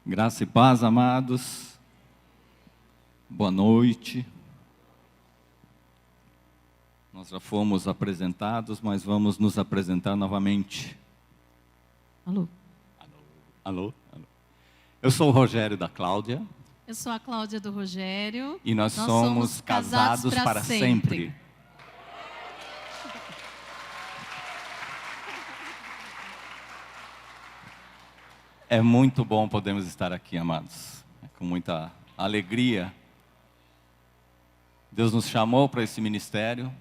Graça e paz, amados. Boa noite. Nós já fomos apresentados, mas vamos nos apresentar novamente. Alô? Alô? Eu sou o Rogério da Cláudia. Eu sou a Cláudia do Rogério. E nós somos casados para sempre. É muito bom podermos estar aqui, amados. É com muita alegria. Deus nos chamou para esse ministério.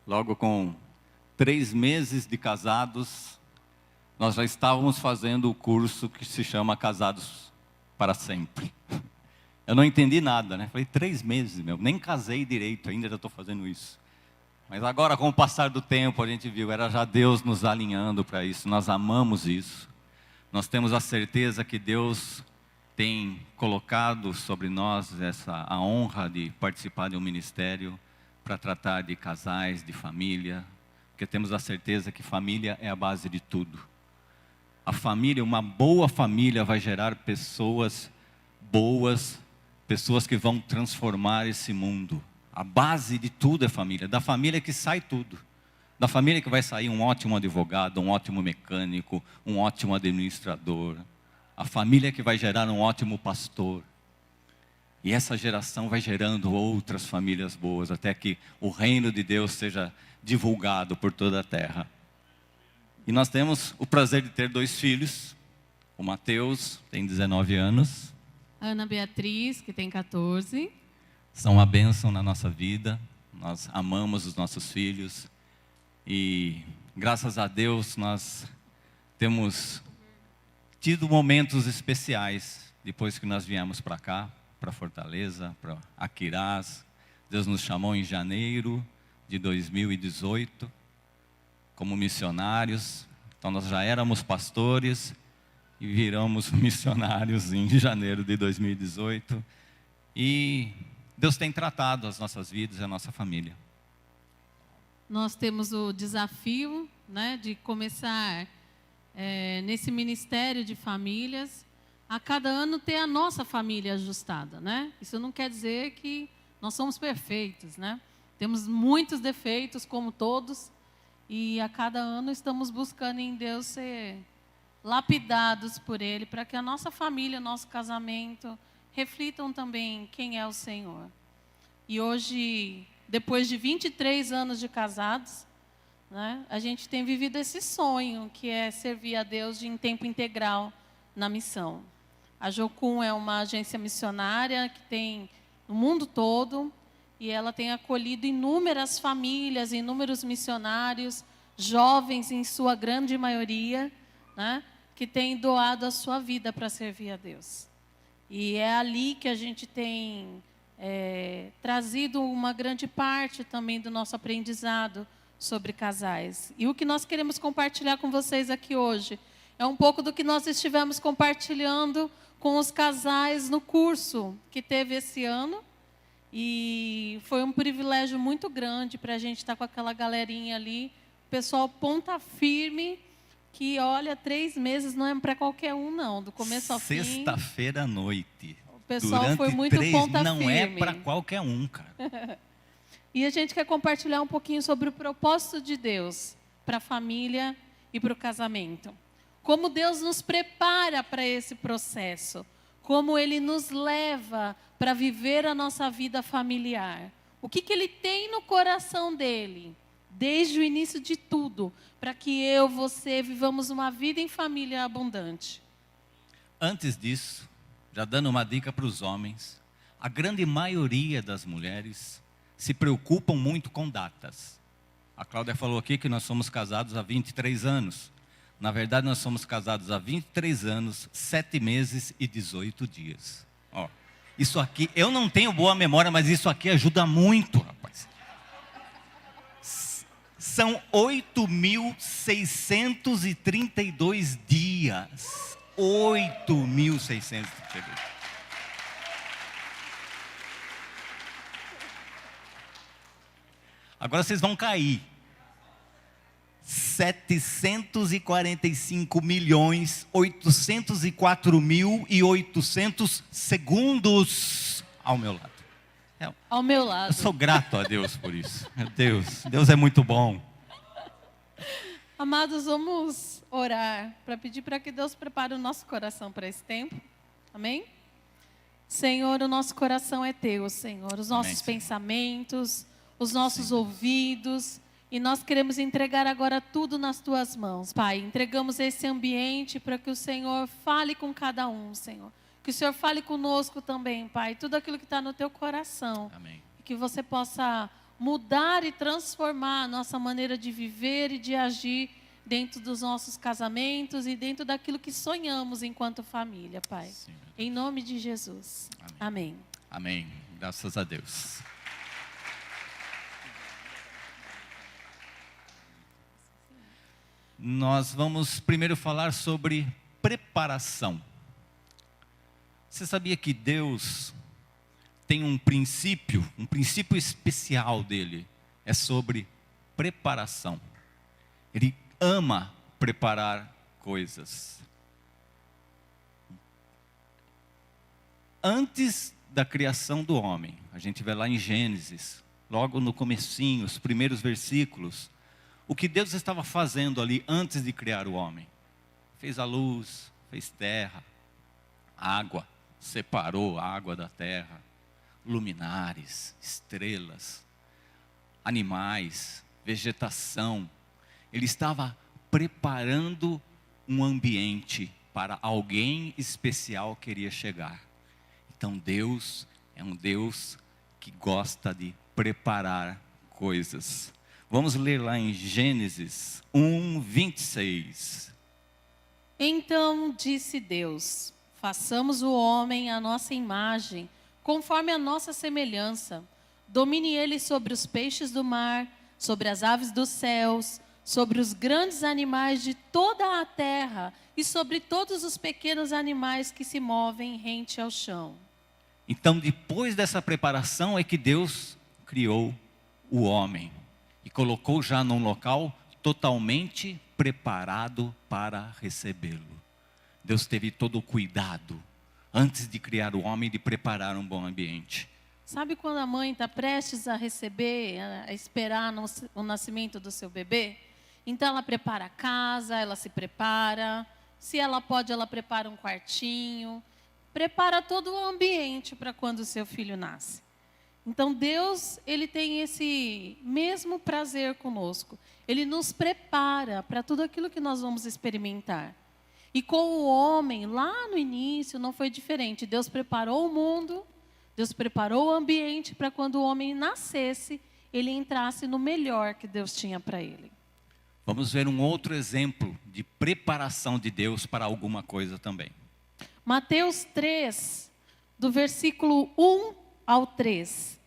Logo com 3 meses de casados, nós já estávamos fazendo o curso que se chama Casados para Sempre. Eu não entendi nada, né? Falei, 3 meses, nem casei direito ainda, já estou fazendo isso. Mas agora, com o passar do tempo, a gente viu, era já Deus nos alinhando para isso. Nós amamos isso. Nós temos a certeza que Deus tem colocado sobre nós a honra de participar de um ministério para tratar de casais, de família, porque temos a certeza que família é a base de tudo. A família, uma boa família vai gerar pessoas boas, pessoas que vão transformar esse mundo. A base de tudo é família, da família que sai tudo. Da família que vai sair um ótimo advogado, um ótimo mecânico, um ótimo administrador. A família que vai gerar um ótimo pastor. E essa geração vai gerando outras famílias boas, até que o reino de Deus seja divulgado por toda a terra. E nós temos o prazer de ter 2 filhos. O Mateus tem 19 anos. A Ana Beatriz, que tem 14. São uma bênção na nossa vida. Nós amamos os nossos filhos. E graças a Deus nós temos tido momentos especiais depois que nós viemos para cá, para Fortaleza, para Aquirás. Deus nos chamou em janeiro de 2018 como missionários. Então nós já éramos pastores e viramos missionários em janeiro de 2018. E Deus tem tratado as nossas vidas e a nossa família. Nós temos o desafio, de começar nesse ministério de famílias, a cada ano ter a nossa família ajustada, Isso não quer dizer que nós somos perfeitos, Temos muitos defeitos, como todos, e a cada ano estamos buscando em Deus ser lapidados por Ele, para que a nossa família, nosso casamento, reflitam também quem é o Senhor. E hoje, depois de 23 anos de casados, a gente tem vivido esse sonho, que é servir a Deus em tempo integral na missão. A Jocum é uma agência missionária que tem no mundo todo, e ela tem acolhido inúmeras famílias, inúmeros missionários, jovens em sua grande maioria, que têm doado a sua vida para servir a Deus. E é ali que a gente tem trazido uma grande parte também do nosso aprendizado sobre casais. E o que nós queremos compartilhar com vocês aqui hoje é um pouco do que nós estivemos compartilhando com os casais no curso que teve esse ano. E foi um privilégio muito grande para a gente estar com aquela galerinha ali, pessoal ponta firme, que olha, 3 meses não é para qualquer um não, do começo ao fim. Sexta-feira à noite. O pessoal Durante foi muito 3, ponta não firme. é para qualquer um, cara. E a gente quer compartilhar um pouquinho sobre o propósito de Deus para a família e para o casamento. Como Deus nos prepara para esse processo. Como Ele nos leva para viver a nossa vida familiar. O que Ele tem no coração dEle, desde o início de tudo, para que eu, você, vivamos uma vida em família abundante. Antes disso, já dando uma dica para os homens, a grande maioria das mulheres se preocupam muito com datas. A Cláudia falou aqui que nós somos casados há 23 anos. Na verdade, nós somos casados há 23 anos, 7 meses e 18 dias. Ó, isso aqui, eu não tenho boa memória, mas isso aqui ajuda muito, rapaz. São 8.632 dias. 8.632. Agora vocês vão cair. 745.804.800 segundos ao meu lado. Ao meu Eu lado. sou grato a Deus por isso. Meu Deus, Deus é muito bom. Amados, vamos orar para pedir para que Deus prepare o nosso coração para esse tempo. Amém? Senhor, o nosso coração é teu, Senhor. Os nossos Amém, Senhor. pensamentos, os nossos Senhor. ouvidos. E nós queremos entregar agora tudo nas tuas mãos, Pai. Entregamos esse ambiente para que o Senhor fale com cada um, Senhor. Que o Senhor fale conosco também, Pai. Tudo aquilo que está no teu coração. Amém. Que você possa mudar e transformar a nossa maneira de viver e de agir dentro dos nossos casamentos e dentro daquilo que sonhamos enquanto família, Pai. Sim, meu Deus. Em nome de Jesus. Amém. Amém. Graças a Deus. Nós vamos primeiro falar sobre preparação. Você sabia que Deus tem um princípio especial dele, é sobre preparação. Ele ama preparar coisas. Antes da criação do homem, a gente vê lá em Gênesis, logo no comecinho, os primeiros versículos, o que Deus estava fazendo ali antes de criar o homem. Fez a luz, fez terra, água, separou a água da terra, luminares, estrelas, animais, vegetação. Ele estava preparando um ambiente para alguém especial que iria chegar. Então Deus é um Deus que gosta de preparar coisas. Vamos ler lá em Gênesis 1:26. Então disse Deus: façamos o homem à nossa imagem, conforme a nossa semelhança. Domine ele sobre os peixes do mar, sobre as aves dos céus, sobre os grandes animais de toda a terra e sobre todos os pequenos animais que se movem rente ao chão. Então, depois dessa preparação é que Deus criou o homem e colocou já num local totalmente preparado para recebê-lo. Deus teve todo o cuidado, antes de criar o homem, de preparar um bom ambiente. Sabe quando a mãe está prestes a receber, a esperar o nascimento do seu bebê? Então ela prepara a casa, ela se prepara. Se ela pode, ela prepara um quartinho. Prepara todo o ambiente para quando o seu filho nasce. Então Deus, Ele tem esse mesmo prazer conosco. Ele nos prepara para tudo aquilo que nós vamos experimentar. E com o homem, lá no início, não foi diferente. Deus preparou o mundo, Deus preparou o ambiente para quando o homem nascesse, ele entrasse no melhor que Deus tinha para ele. Vamos ver um outro exemplo de preparação de Deus para alguma coisa também. Mateus 3, do versículo 1 ao 3.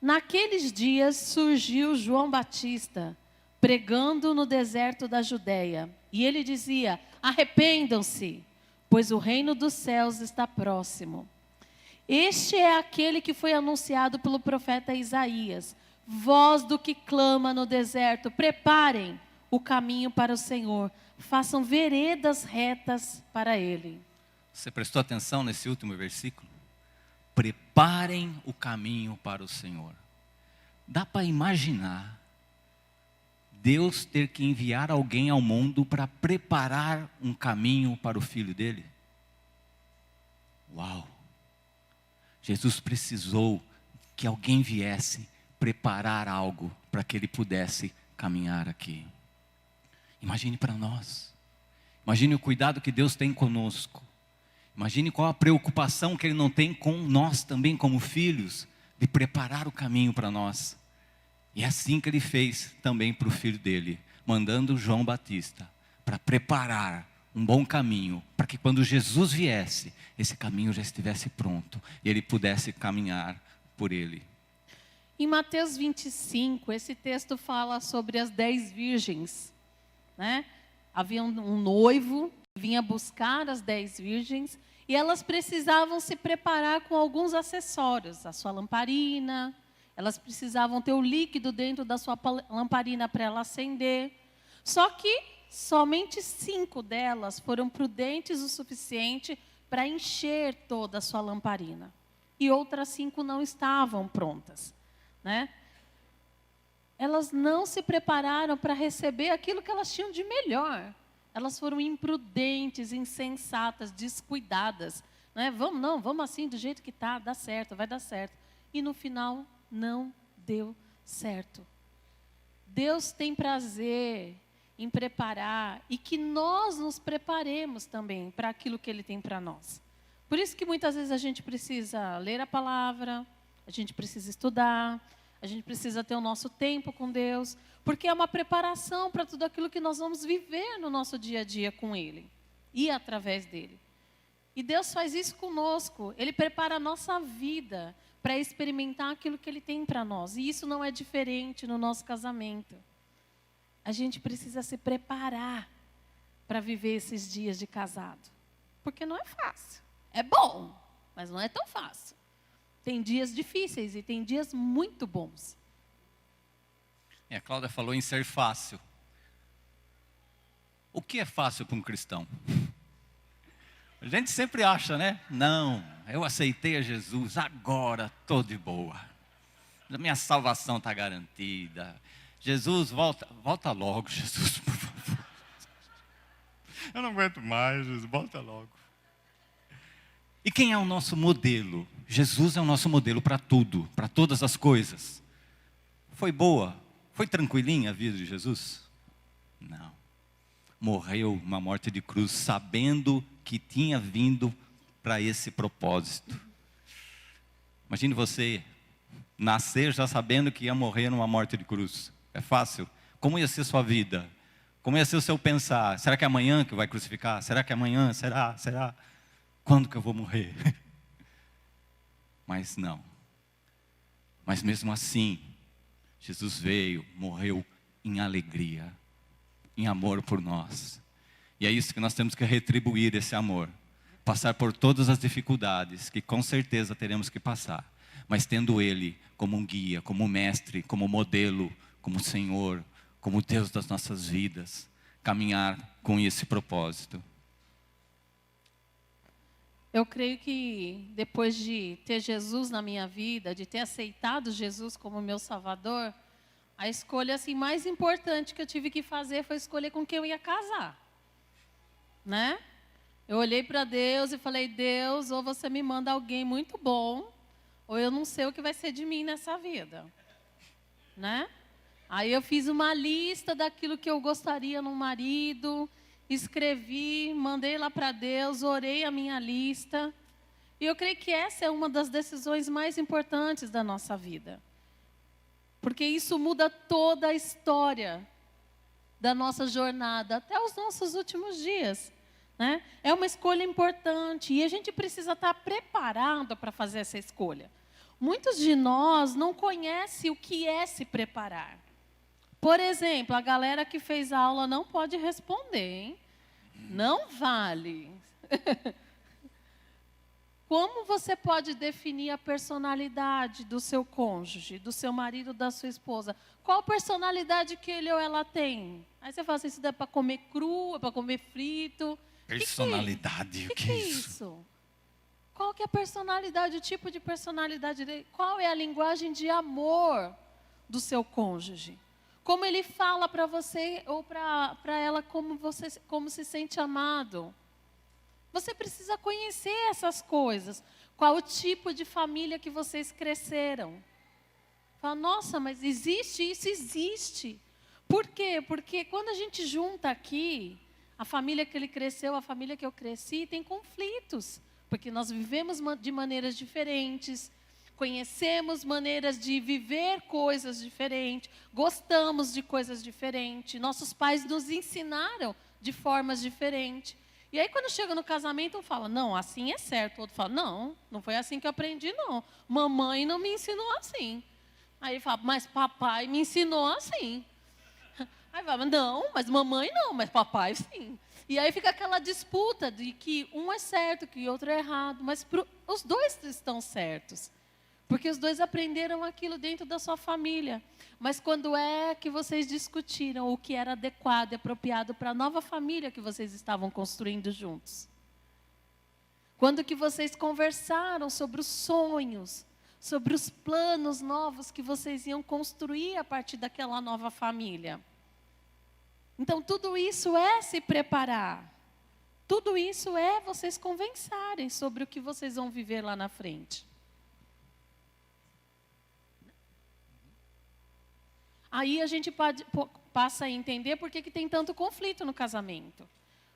Naqueles dias surgiu João Batista, pregando no deserto da Judéia. E ele dizia: arrependam-se, pois o reino dos céus está próximo. Este é aquele que foi anunciado pelo profeta Isaías. Voz do que clama no deserto: preparem o caminho para o Senhor, façam veredas retas para ele. Você prestou atenção nesse último versículo? Preparem o caminho para o Senhor. Dá para imaginar Deus ter que enviar alguém ao mundo para preparar um caminho para o filho dele? Uau! Jesus precisou que alguém viesse preparar algo para que ele pudesse caminhar aqui. Imagine para nós. Imagine o cuidado que Deus tem conosco. Imagine qual a preocupação que Ele não tem com nós também como filhos, de preparar o caminho para nós. E é assim que Ele fez também para o filho dele, mandando João Batista para preparar um bom caminho, para que quando Jesus viesse, esse caminho já estivesse pronto e ele pudesse caminhar por ele. Em Mateus 25, esse texto fala sobre as 10 virgens, né? Havia um noivo que vinha buscar as 10 virgens e elas precisavam se preparar com alguns acessórios, a sua lamparina, elas precisavam ter o líquido dentro da sua lamparina para ela acender. Só que somente 5 delas foram prudentes o suficiente para encher toda a sua lamparina. E outras 5 não estavam prontas, né? Elas não se prepararam para receber aquilo que elas tinham de melhor. Elas foram imprudentes, insensatas, descuidadas, né? Vamos assim do jeito que está, dá certo, vai dar certo. E no final não deu certo. Deus tem prazer em preparar e que nós nos preparemos também para aquilo que Ele tem para nós. Por isso que muitas vezes a gente precisa ler a palavra, a gente precisa estudar, a gente precisa ter o nosso tempo com Deus, porque é uma preparação para tudo aquilo que nós vamos viver no nosso dia a dia com Ele e através dEle. E Deus faz isso conosco, Ele prepara a nossa vida para experimentar aquilo que Ele tem para nós. E isso não é diferente no nosso casamento. A gente precisa se preparar para viver esses dias de casado. Porque não é fácil. É bom, mas não é tão fácil. Tem dias difíceis e tem dias muito bons. A Cláudia falou em ser fácil. O que é fácil para um cristão? A gente sempre acha, né? Não, eu aceitei a Jesus, agora estou de boa. A minha salvação está garantida. Jesus, volta logo, Jesus, por favor. Eu não aguento mais, Jesus, volta logo. E quem é o nosso modelo? Jesus é o nosso modelo para tudo, para todas as coisas. Foi boa? Foi tranquilinha a vida de Jesus? Não. Morreu uma morte de cruz, sabendo que tinha vindo para esse propósito. Imagine você nascer já sabendo que ia morrer numa morte de cruz. É fácil? Como ia ser sua vida? Como ia ser o seu pensar? Será que é amanhã que vai crucificar? Será que é amanhã? Será? Quando que eu vou morrer? Mas não. Mas mesmo assim, Jesus veio, morreu em alegria, em amor por nós. E é isso que nós temos que retribuir, esse amor. Passar por todas as dificuldades, que com certeza teremos que passar. Mas tendo Ele como um guia, como mestre, como modelo, como Senhor, como Deus das nossas vidas. Caminhar com esse propósito. Eu creio que depois de ter Jesus na minha vida, de ter aceitado Jesus como meu Salvador, a escolha assim, mais importante que eu tive que fazer foi escolher com quem eu ia casar. Né? Eu olhei para Deus e falei, Deus, ou você me manda alguém muito bom, ou eu não sei o que vai ser de mim nessa vida. Né? Aí eu fiz uma lista daquilo que eu gostaria num marido, escrevi, mandei lá para Deus, orei a minha lista. E eu creio que essa é uma das decisões mais importantes da nossa vida. Porque isso muda toda a história da nossa jornada, até os nossos últimos dias. Né? É uma escolha importante e a gente precisa estar preparado para fazer essa escolha. Muitos de nós não conhecem o que é se preparar. Por exemplo, a galera que fez a aula não pode responder, hein? Não vale. Como você pode definir a personalidade do seu cônjuge, do seu marido, da sua esposa? Qual personalidade que ele ou ela tem? Aí você fala assim, isso é para comer cru, é para comer frito. Personalidade, o que é isso? Qual que é a personalidade, o tipo de personalidade dele? Qual é a linguagem de amor do seu cônjuge? Como ele fala para você ou para ela como se sente amado? Você precisa conhecer essas coisas. Qual o tipo de família que vocês cresceram? Fala, nossa, mas existe isso? Existe. Por quê? Porque quando a gente junta aqui, a família que ele cresceu, a família que eu cresci, tem conflitos. Porque nós vivemos de maneiras diferentes, conhecemos maneiras de viver coisas diferentes, gostamos de coisas diferentes, nossos pais nos ensinaram de formas diferentes. E aí quando chega no casamento, um fala, não, assim é certo. O outro fala, não foi assim que eu aprendi, não. Mamãe não me ensinou assim. Aí fala, mas papai me ensinou assim. Aí fala, não, mas mamãe não, mas papai sim. E aí fica aquela disputa de que um é certo, que o outro é errado. Mas os dois estão certos. Porque os dois aprenderam aquilo dentro da sua família. Mas quando é que vocês discutiram o que era adequado e apropriado para a nova família que vocês estavam construindo juntos? Quando que vocês conversaram sobre os sonhos, sobre os planos novos que vocês iam construir a partir daquela nova família? Então, tudo isso é se preparar. Tudo isso é vocês conversarem sobre o que vocês vão viver lá na frente. Aí a gente passa a entender por que tem tanto conflito no casamento.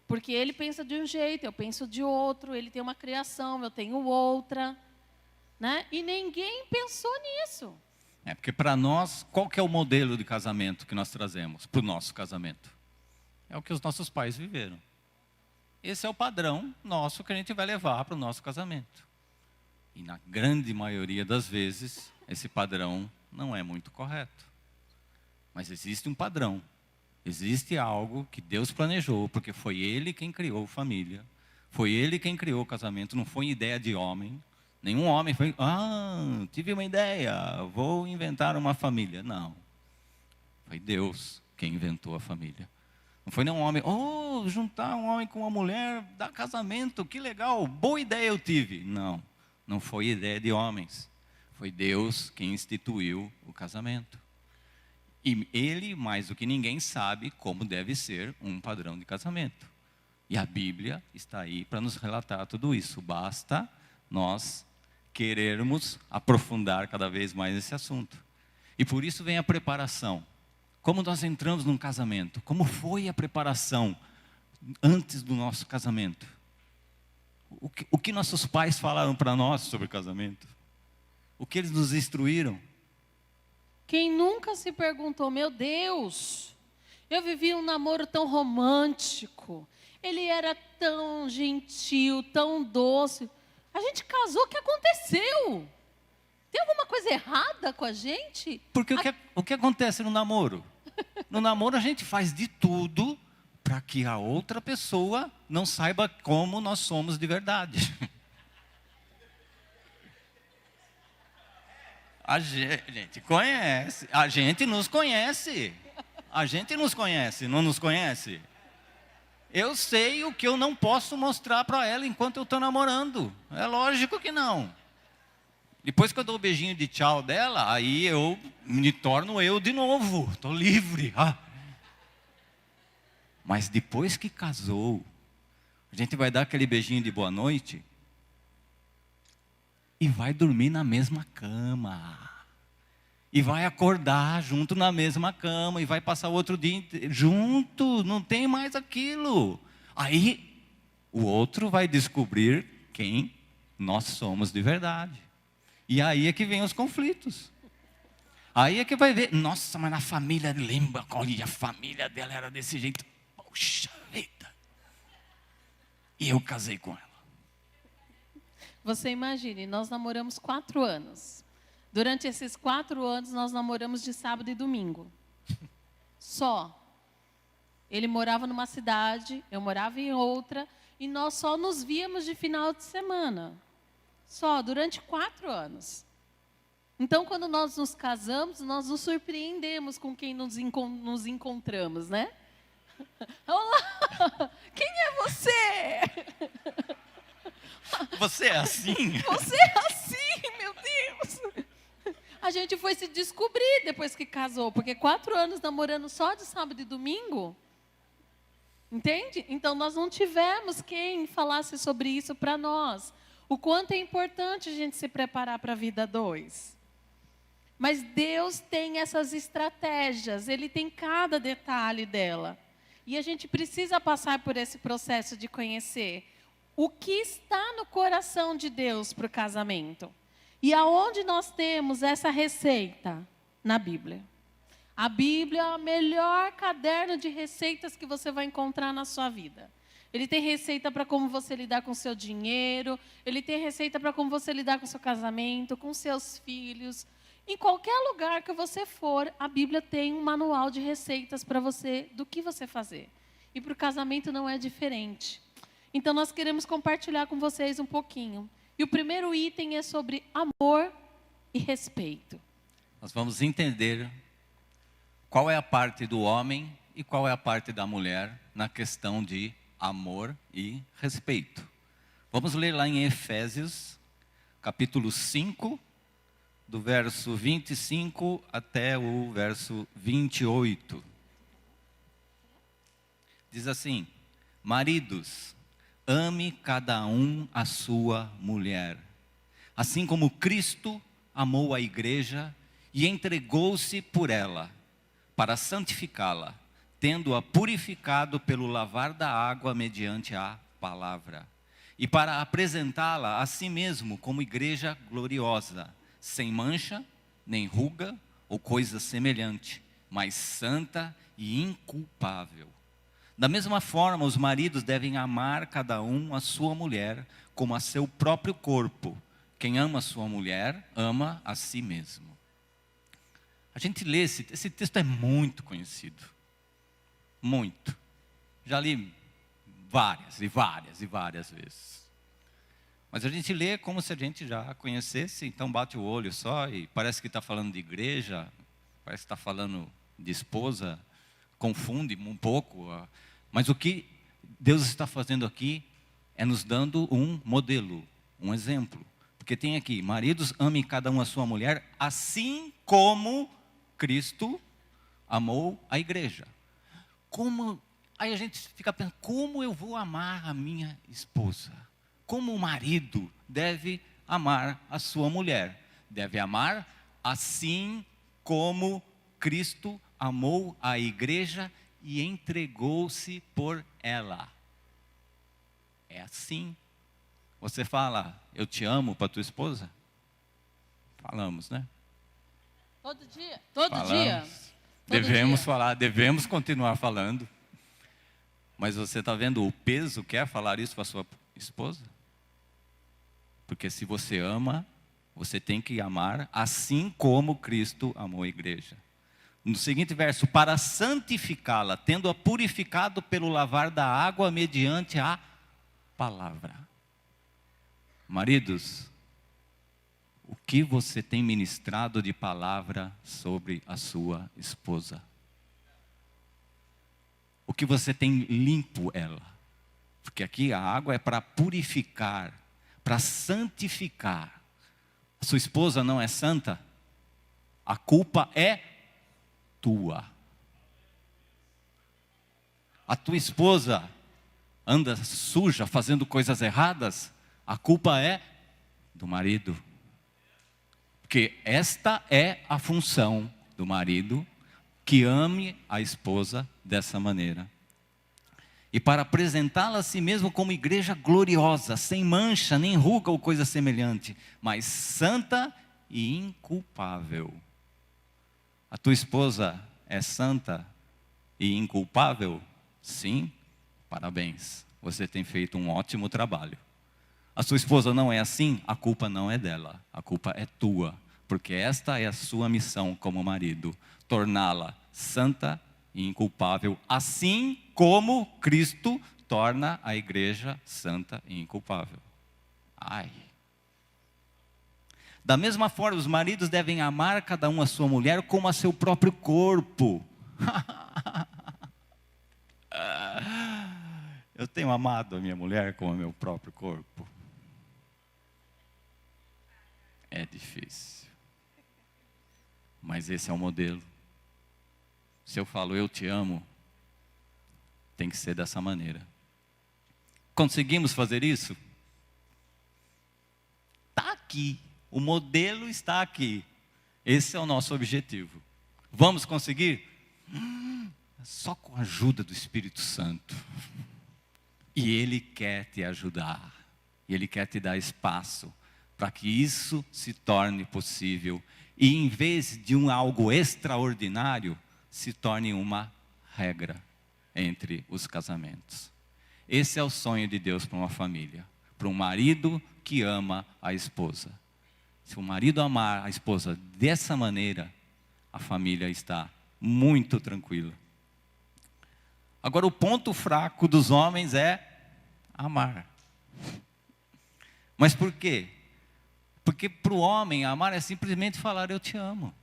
Porque ele pensa de um jeito, eu penso de outro, ele tem uma criação, eu tenho outra. Né? E ninguém pensou nisso. Porque para nós, qual que é o modelo de casamento que nós trazemos para o nosso casamento? É o que os nossos pais viveram. Esse é o padrão nosso que a gente vai levar para o nosso casamento. E na grande maioria das vezes, esse padrão não é muito correto. Mas existe um padrão. Existe algo que Deus planejou, porque foi Ele quem criou a família. Foi Ele quem criou o casamento, não foi ideia de homem. Nenhum homem foi, tive uma ideia, vou inventar uma família. Não. Foi Deus quem inventou a família. Não foi nenhum homem, juntar um homem com uma mulher, dar casamento, que legal, boa ideia eu tive. Não, não foi ideia de homens. Foi Deus quem instituiu o casamento. E Ele, mais do que ninguém, sabe como deve ser um padrão de casamento. E a Bíblia está aí para nos relatar tudo isso. Basta nós querermos aprofundar cada vez mais esse assunto. E por isso vem a preparação. Como nós entramos num casamento? Como foi a preparação antes do nosso casamento? O que nossos pais falaram para nós sobre casamento? O que eles nos instruíram? Quem nunca se perguntou, meu Deus, eu vivi um namoro tão romântico, ele era tão gentil, tão doce. A gente casou, o que aconteceu? Tem alguma coisa errada com a gente? Porque o que acontece no namoro? No namoro a gente faz de tudo para que a outra pessoa não saiba como nós somos de verdade. A gente conhece, a gente nos conhece. A gente nos conhece, não nos conhece? Eu sei o que eu não posso mostrar para ela enquanto eu estou namorando. É lógico que não. Depois que eu dou o beijinho de tchau dela, aí eu me torno eu de novo. Estou livre. Mas depois que casou, a gente vai dar aquele beijinho de boa noite e vai dormir na mesma cama. E vai acordar junto na mesma cama. E vai passar o outro dia inteiro junto. Não tem mais aquilo. Aí o outro vai descobrir quem nós somos de verdade. E aí é que vem os conflitos. Aí é que vai ver, nossa, mas na família, lembra, olha, a família dela era desse jeito. Poxa vida. E eu casei com ela. Você imagine, nós namoramos 4 anos. Durante esses 4 anos, nós namoramos de sábado e domingo. Só. Ele morava numa cidade, eu morava em outra, e nós só nos víamos de final de semana. Só, durante 4 anos. Então, quando nós nos casamos, nós nos surpreendemos com quem nos encontramos, né? Olá! Quem é você? Você é assim? Você é assim, meu Deus! A gente foi se descobrir depois que casou, porque 4 anos namorando só de sábado e domingo, entende? Então nós não tivemos quem falasse sobre isso para nós. O quanto é importante a gente se preparar para a vida 2. Mas Deus tem essas estratégias, Ele tem cada detalhe dela. E a gente precisa passar por esse processo de conhecer o que está no coração de Deus para o casamento. E aonde nós temos essa receita? Na Bíblia. A Bíblia é o melhor caderno de receitas que você vai encontrar na sua vida. Ele tem receita para como você lidar com o seu dinheiro, ele tem receita para como você lidar com o seu casamento, com seus filhos. Em qualquer lugar que você for, a Bíblia tem um manual de receitas para você, do que você fazer. E para o casamento não é diferente. Então nós queremos compartilhar com vocês um pouquinho. E o primeiro item é sobre amor e respeito. Nós vamos entender qual é a parte do homem e qual é a parte da mulher na questão de amor e respeito. Vamos ler lá em Efésios, capítulo 5, do verso 25 até o verso 28. Diz assim: maridos, ame cada um a sua mulher, assim como Cristo amou a igreja e entregou-se por ela, para santificá-la, tendo-a purificado pelo lavar da água mediante a palavra, e para apresentá-la a si mesmo como igreja gloriosa, sem mancha, nem ruga ou coisa semelhante, mas santa e inculpável. Da mesma forma, os maridos devem amar cada um a sua mulher como a seu próprio corpo. Quem ama a sua mulher, ama a si mesmo. A gente lê, esse texto é muito conhecido. Muito. Já li várias vezes. Mas a gente lê como se a gente já conhecesse, então bate o olho só e parece que está falando de igreja, parece que está falando de esposa, confunde um pouco. Mas o que Deus está fazendo aqui é nos dando um modelo, um exemplo. Porque tem aqui, maridos, amem cada um a sua mulher, assim como Cristo amou a igreja. Aí a gente fica pensando, como eu vou amar a minha esposa? Como o marido deve amar a sua mulher? Deve amar assim como Cristo amou a igreja e entregou-se por ela. É assim. Você fala, eu te amo para tua esposa? Falamos, né? Todo dia? Todo Falamos. dia? Devemos falar, devemos continuar falando. Mas você está vendo o peso que é falar isso para a sua esposa? Porque se você ama, você tem que amar assim como Cristo amou a igreja. No seguinte verso, para santificá-la, tendo-a purificado pelo lavar da água mediante a palavra. Maridos, o que você tem ministrado de palavra sobre a sua esposa? O que você tem limpo ela? Porque aqui a água é para purificar, para santificar. A sua esposa não é santa? A culpa é tua. A tua esposa anda suja, fazendo coisas erradas? A culpa é do marido. Porque esta é a função do marido, que ame a esposa dessa maneira. E para apresentá-la a si mesmo como igreja gloriosa, sem mancha, nem ruga ou coisa semelhante, mas santa e inculpável. A tua esposa é santa e inculpável? Sim, parabéns, você tem feito um ótimo trabalho. A sua esposa não é assim? A culpa não é dela, a culpa é tua, porque esta é a sua missão como marido, torná-la santa e inculpável, assim como Cristo torna a igreja santa e inculpável. Ai. Da mesma forma, os maridos devem amar cada um a sua mulher como a seu próprio corpo. Eu tenho amado a minha mulher como o meu próprio corpo. É difícil. Mas esse é o modelo. Se eu falo eu te amo, tem que ser dessa maneira. Conseguimos fazer isso? Está aqui. O modelo está aqui. Esse é o nosso objetivo. Vamos conseguir? Só com a ajuda do Espírito Santo. E Ele quer te ajudar. E Ele quer te dar espaço para que isso se torne possível. E em vez de algo extraordinário, se torne uma regra entre os casamentos. Esse é o sonho de Deus para uma família. Para um marido que ama a esposa. Se o marido amar a esposa dessa maneira, a família está muito tranquila. Agora, o ponto fraco dos homens é amar. Mas por quê? Porque para o homem, amar é simplesmente falar eu te amo.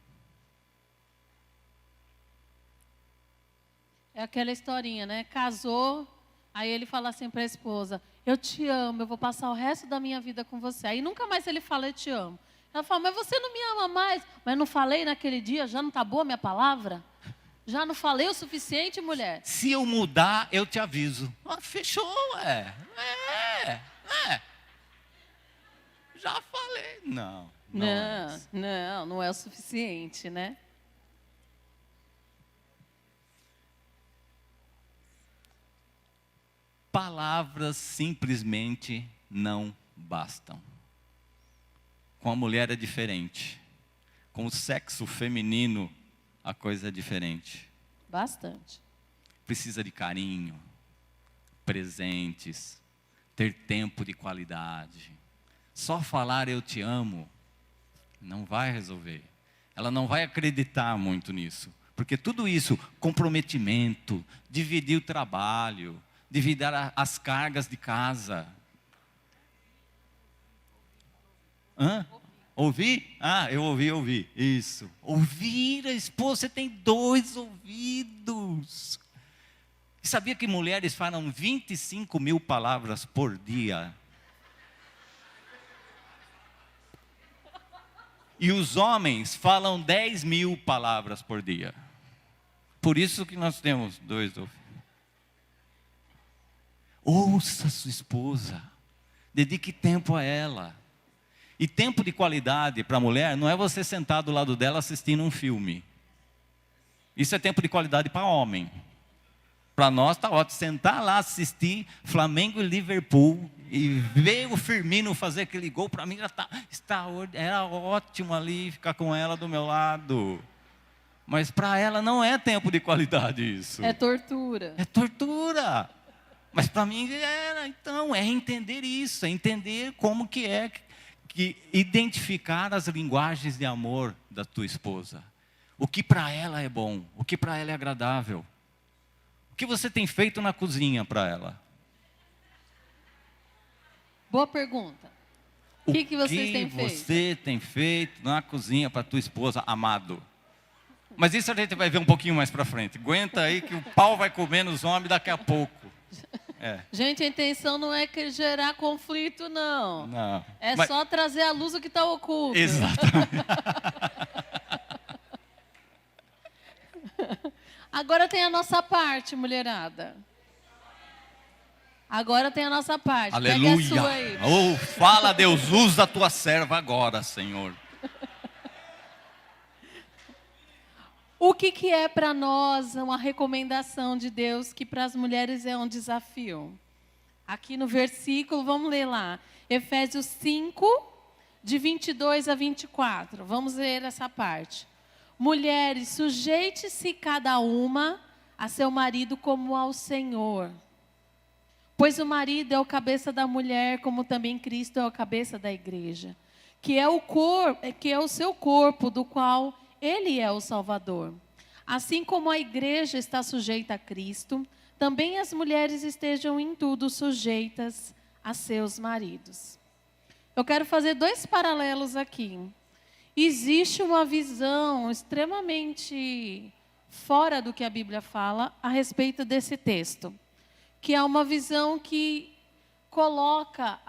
É aquela historinha, né? Casou, aí ele fala assim para a esposa: eu te amo, eu vou passar o resto da minha vida com você. Aí nunca mais ele fala eu te amo. Ela fala: mas você não me ama mais. Mas não falei naquele dia, já não está boa a minha palavra? Já não falei o suficiente, mulher? Se eu mudar, eu te aviso. Ah, fechou, Já falei. Não é isso. Não é o suficiente, né? Palavras simplesmente não bastam. Com a mulher é diferente. Com o sexo feminino, a coisa é diferente. Bastante. Precisa de carinho, presentes, ter tempo de qualidade. Só falar eu te amo não vai resolver. Ela não vai acreditar muito nisso. Porque tudo isso, comprometimento, dividir o trabalho, dividir as cargas de casa. Hã? Ouvir? Ah, eu ouvi. Isso. Ouvir a esposa, você tem 2 ouvidos. Sabia que mulheres falam 25 mil palavras por dia? E os homens falam 10 mil palavras por dia. Por isso que nós temos 2 ouvidos. Ouça sua esposa. Dedique tempo a ela. E tempo de qualidade para a mulher não é você sentar do lado dela assistindo um filme. Isso é tempo de qualidade para homem. Para nós está ótimo. Sentar lá, assistir Flamengo e Liverpool e ver o Firmino fazer aquele gol, para mim já era ótimo ali ficar com ela do meu lado. Mas para ela não é tempo de qualidade isso. É tortura. É tortura. Mas para mim então, é entender isso, é entender como que identificar as linguagens de amor da tua esposa. O que para ela é bom, o que para ela é agradável. O que você tem feito na cozinha para ela? Boa pergunta. O que vocês têm feito? O que você tem feito na cozinha para tua esposa, amado? Mas isso a gente vai ver um pouquinho mais para frente. Aguenta aí que o pau vai comer nos homens daqui a pouco. Gente, a intenção não é gerar conflito, não. Mas só trazer à luz o que está oculto. Exatamente. Agora tem a nossa parte, mulherada. Agora tem a nossa parte. Aleluia. Pega a sua aí. Oh, fala, Deus, usa a tua serva agora, Senhor. O que é para nós uma recomendação de Deus que para as mulheres é um desafio? Aqui no versículo, vamos ler lá. Efésios 5, de 22 a 24. Vamos ler essa parte. Mulheres, sujeite-se cada uma a seu marido como ao Senhor. Pois o marido é o cabeça da mulher, como também Cristo é o cabeça da igreja, que é o seu corpo, do qual ele é o Salvador. Assim como a igreja está sujeita a Cristo, também as mulheres estejam em tudo sujeitas a seus maridos. Eu quero fazer 2 paralelos aqui. Existe uma visão extremamente fora do que a Bíblia fala a respeito desse texto, que é uma visão que coloca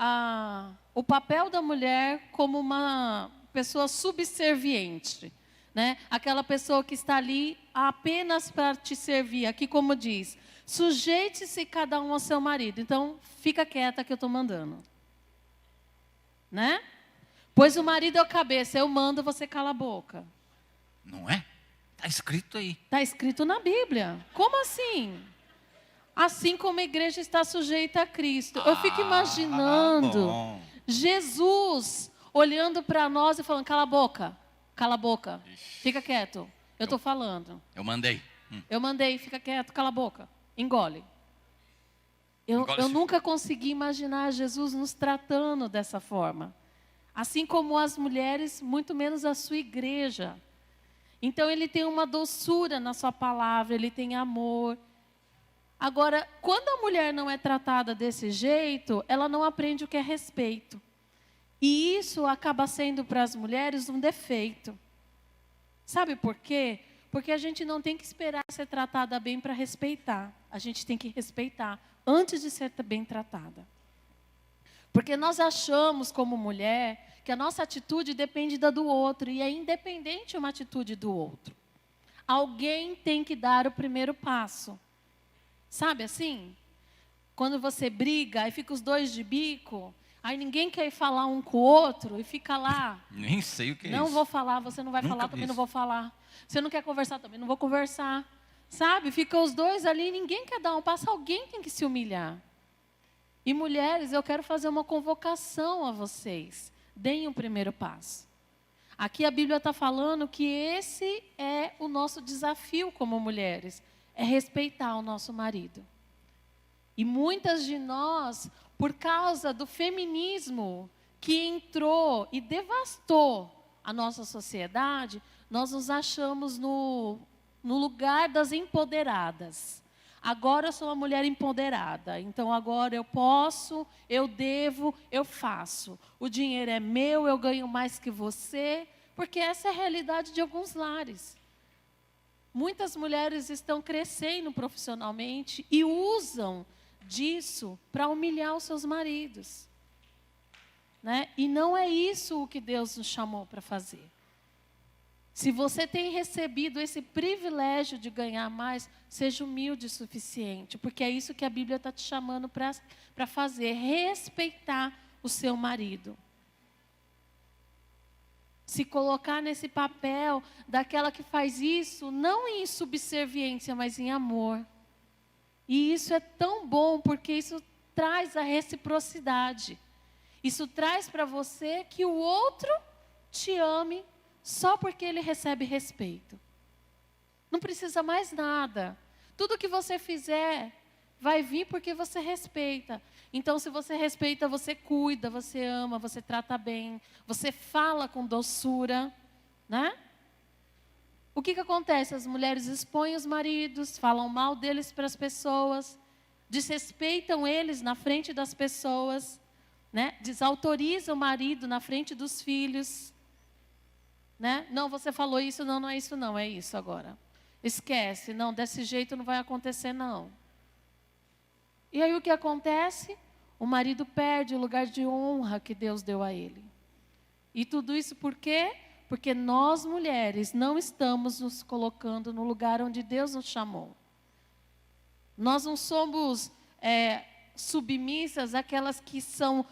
o papel da mulher como uma pessoa subserviente, né? Aquela pessoa que está ali apenas para te servir. Aqui como diz, sujeite-se cada um ao seu marido. Então, fica quieta que eu estou mandando. Né? Pois o marido é o cabeça, eu mando, você cala a boca. Não é? Está escrito aí. Está escrito na Bíblia. Como assim? Assim como a igreja está sujeita a Cristo. Eu fico imaginando Jesus olhando para nós e falando, cala a boca, fica quieto, eu estou falando. Eu mandei. Eu mandei, fica quieto, cala a boca, engole. Eu nunca consegui imaginar Jesus nos tratando dessa forma. Assim como as mulheres, muito menos a sua igreja. Então ele tem uma doçura na sua palavra, ele tem amor. Agora, quando a mulher não é tratada desse jeito, ela não aprende o que é respeito. E isso acaba sendo para as mulheres um defeito. Sabe por quê? Porque a gente não tem que esperar ser tratada bem para respeitar. A gente tem que respeitar antes de ser bem tratada. Porque nós achamos, como mulher, que a nossa atitude depende da do outro. E é independente uma atitude do outro. Alguém tem que dar o primeiro passo. Sabe assim? Quando você briga e fica os dois de bico, aí ninguém quer ir falar um com o outro e fica lá. Nem sei o que é isso. Não vou falar, você não vai Nunca falar, vi também isso. não vou falar. Você não quer conversar, também não vou conversar. Sabe? Fica os dois ali, ninguém quer dar um passo, alguém tem que se humilhar. E mulheres, eu quero fazer uma convocação a vocês. Deem o primeiro passo. Aqui a Bíblia está falando que esse é o nosso desafio como mulheres. É respeitar o nosso marido. E muitas de nós, por causa do feminismo que entrou e devastou a nossa sociedade, nós nos achamos no lugar das empoderadas. Agora eu sou uma mulher empoderada, então agora eu posso, eu devo, eu faço. O dinheiro é meu, eu ganho mais que você, porque essa é a realidade de alguns lares. Muitas mulheres estão crescendo profissionalmente e usam disso para humilhar os seus maridos. Né? E não é isso o que Deus nos chamou para fazer. Se você tem recebido esse privilégio de ganhar mais, seja humilde o suficiente, porque é isso que a Bíblia está te chamando para fazer, respeitar o seu marido. Se colocar nesse papel daquela que faz isso, não em subserviência, mas em amor. E isso é tão bom, porque isso traz a reciprocidade. Isso traz para você que o outro te ame só porque ele recebe respeito. Não precisa mais nada. Tudo que você fizer vai vir porque você respeita. Então, se você respeita, você cuida, você ama, você trata bem, você fala com doçura, né? O que acontece? As mulheres expõem os maridos, falam mal deles para as pessoas, desrespeitam eles na frente das pessoas, né? Desautorizam o marido na frente dos filhos. Né? Não, você falou isso, não é isso não, é isso agora. Esquece, não, desse jeito não vai acontecer não. E aí o que acontece? O marido perde o lugar de honra que Deus deu a ele. E tudo isso por quê? Porque nós mulheres não estamos nos colocando no lugar onde Deus nos chamou. Nós não somos submissas àquelas que são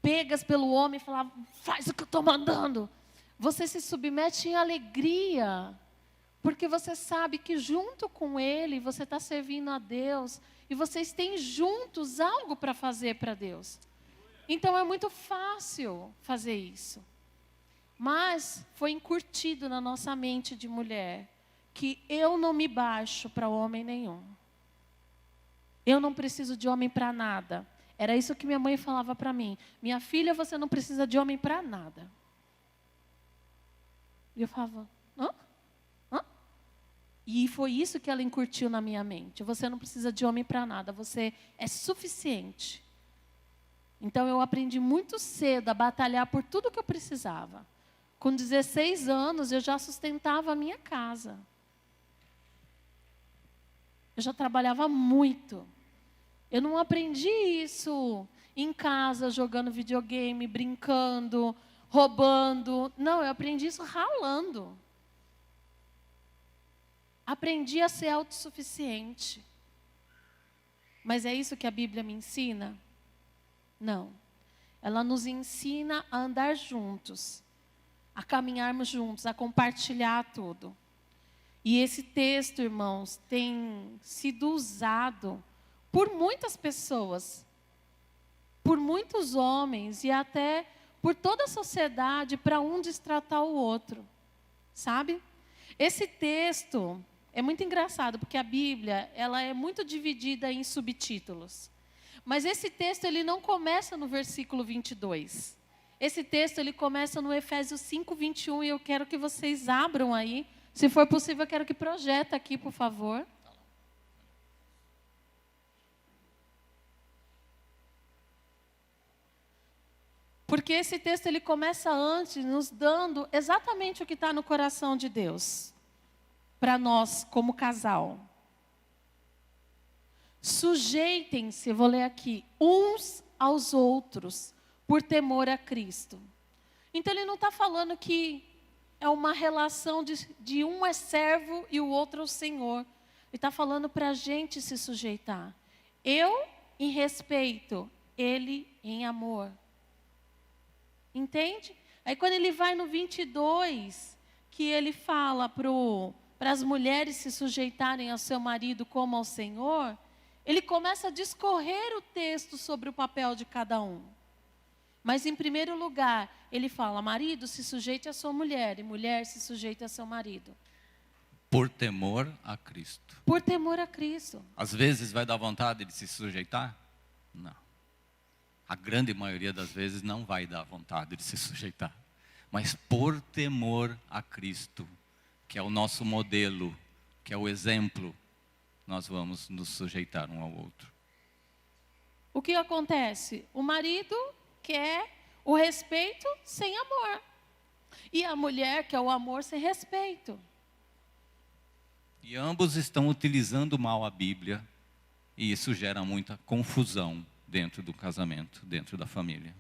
pegas pelo homem e falar, faz o que eu estou mandando. Você se submete em alegria, porque você sabe que junto com ele você está servindo a Deus e vocês têm juntos algo para fazer para Deus. Então é muito fácil fazer isso. Mas foi incutido na nossa mente de mulher que eu não me baixo para homem nenhum. Eu não preciso de homem para nada. Era isso que minha mãe falava para mim. Minha filha, você não precisa de homem para nada. E eu falava, hã? E foi isso que ela incutiu na minha mente. Você não precisa de homem para nada, você é suficiente. Então eu aprendi muito cedo a batalhar por tudo que eu precisava. Com 16 anos eu já sustentava a minha casa. Eu já trabalhava muito. Eu não aprendi isso em casa, jogando videogame, brincando, roubando. Não, eu aprendi isso ralando. Aprendi a ser autossuficiente. Mas é isso que a Bíblia me ensina? Não. Ela nos ensina a andar juntos, a caminharmos juntos, a compartilhar tudo. E esse texto, irmãos, tem sido usado por muitas pessoas, por muitos homens e até por toda a sociedade para um destratar o outro, sabe? Esse texto é muito engraçado, porque a Bíblia ela é muito dividida em subtítulos. Mas esse texto ele não começa no versículo 22. Esse texto ele começa no Efésios 5:21 e eu quero que vocês abram aí. Se for possível, eu quero que projeta aqui, por favor. Porque esse texto ele começa antes, nos dando exatamente o que está no coração de Deus, para nós como casal. Sujeitem-se, vou ler aqui, uns aos outros, por temor a Cristo. Então ele não está falando que é uma relação de um é servo e o outro é o Senhor. Ele está falando para a gente se sujeitar. Eu em respeito, ele em amor. Entende? Aí quando ele vai no 22, que ele fala para as mulheres se sujeitarem ao seu marido como ao Senhor, ele começa a discorrer o texto sobre o papel de cada um. Mas em primeiro lugar, ele fala, marido, se sujeite à sua mulher, e mulher, se sujeite a seu marido. Por temor a Cristo. Por temor a Cristo. Às vezes vai dar vontade de se sujeitar? Não. A grande maioria das vezes não vai dar vontade de se sujeitar. Mas por temor a Cristo, que é o nosso modelo, que é o exemplo, nós vamos nos sujeitar um ao outro. O que acontece? O marido quer o respeito sem amor. E a mulher quer o amor sem respeito. E ambos estão utilizando mal a Bíblia. E isso gera muita confusão dentro do casamento, dentro da família.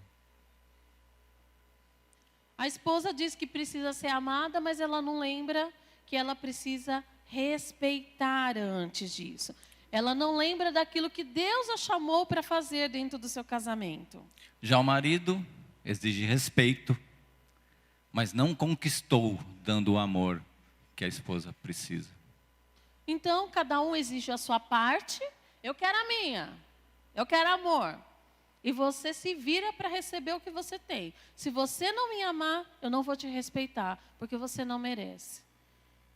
A esposa diz que precisa ser amada, mas ela não lembra que ela precisa respeitar antes disso. Ela não lembra daquilo que Deus a chamou para fazer dentro do seu casamento. Já o marido exige respeito, mas não conquistou dando o amor que a esposa precisa. Então, cada um exige a sua parte. Eu quero a minha. Eu quero amor. E você se vira para receber o que você tem. Se você não me amar, eu não vou te respeitar, porque você não merece.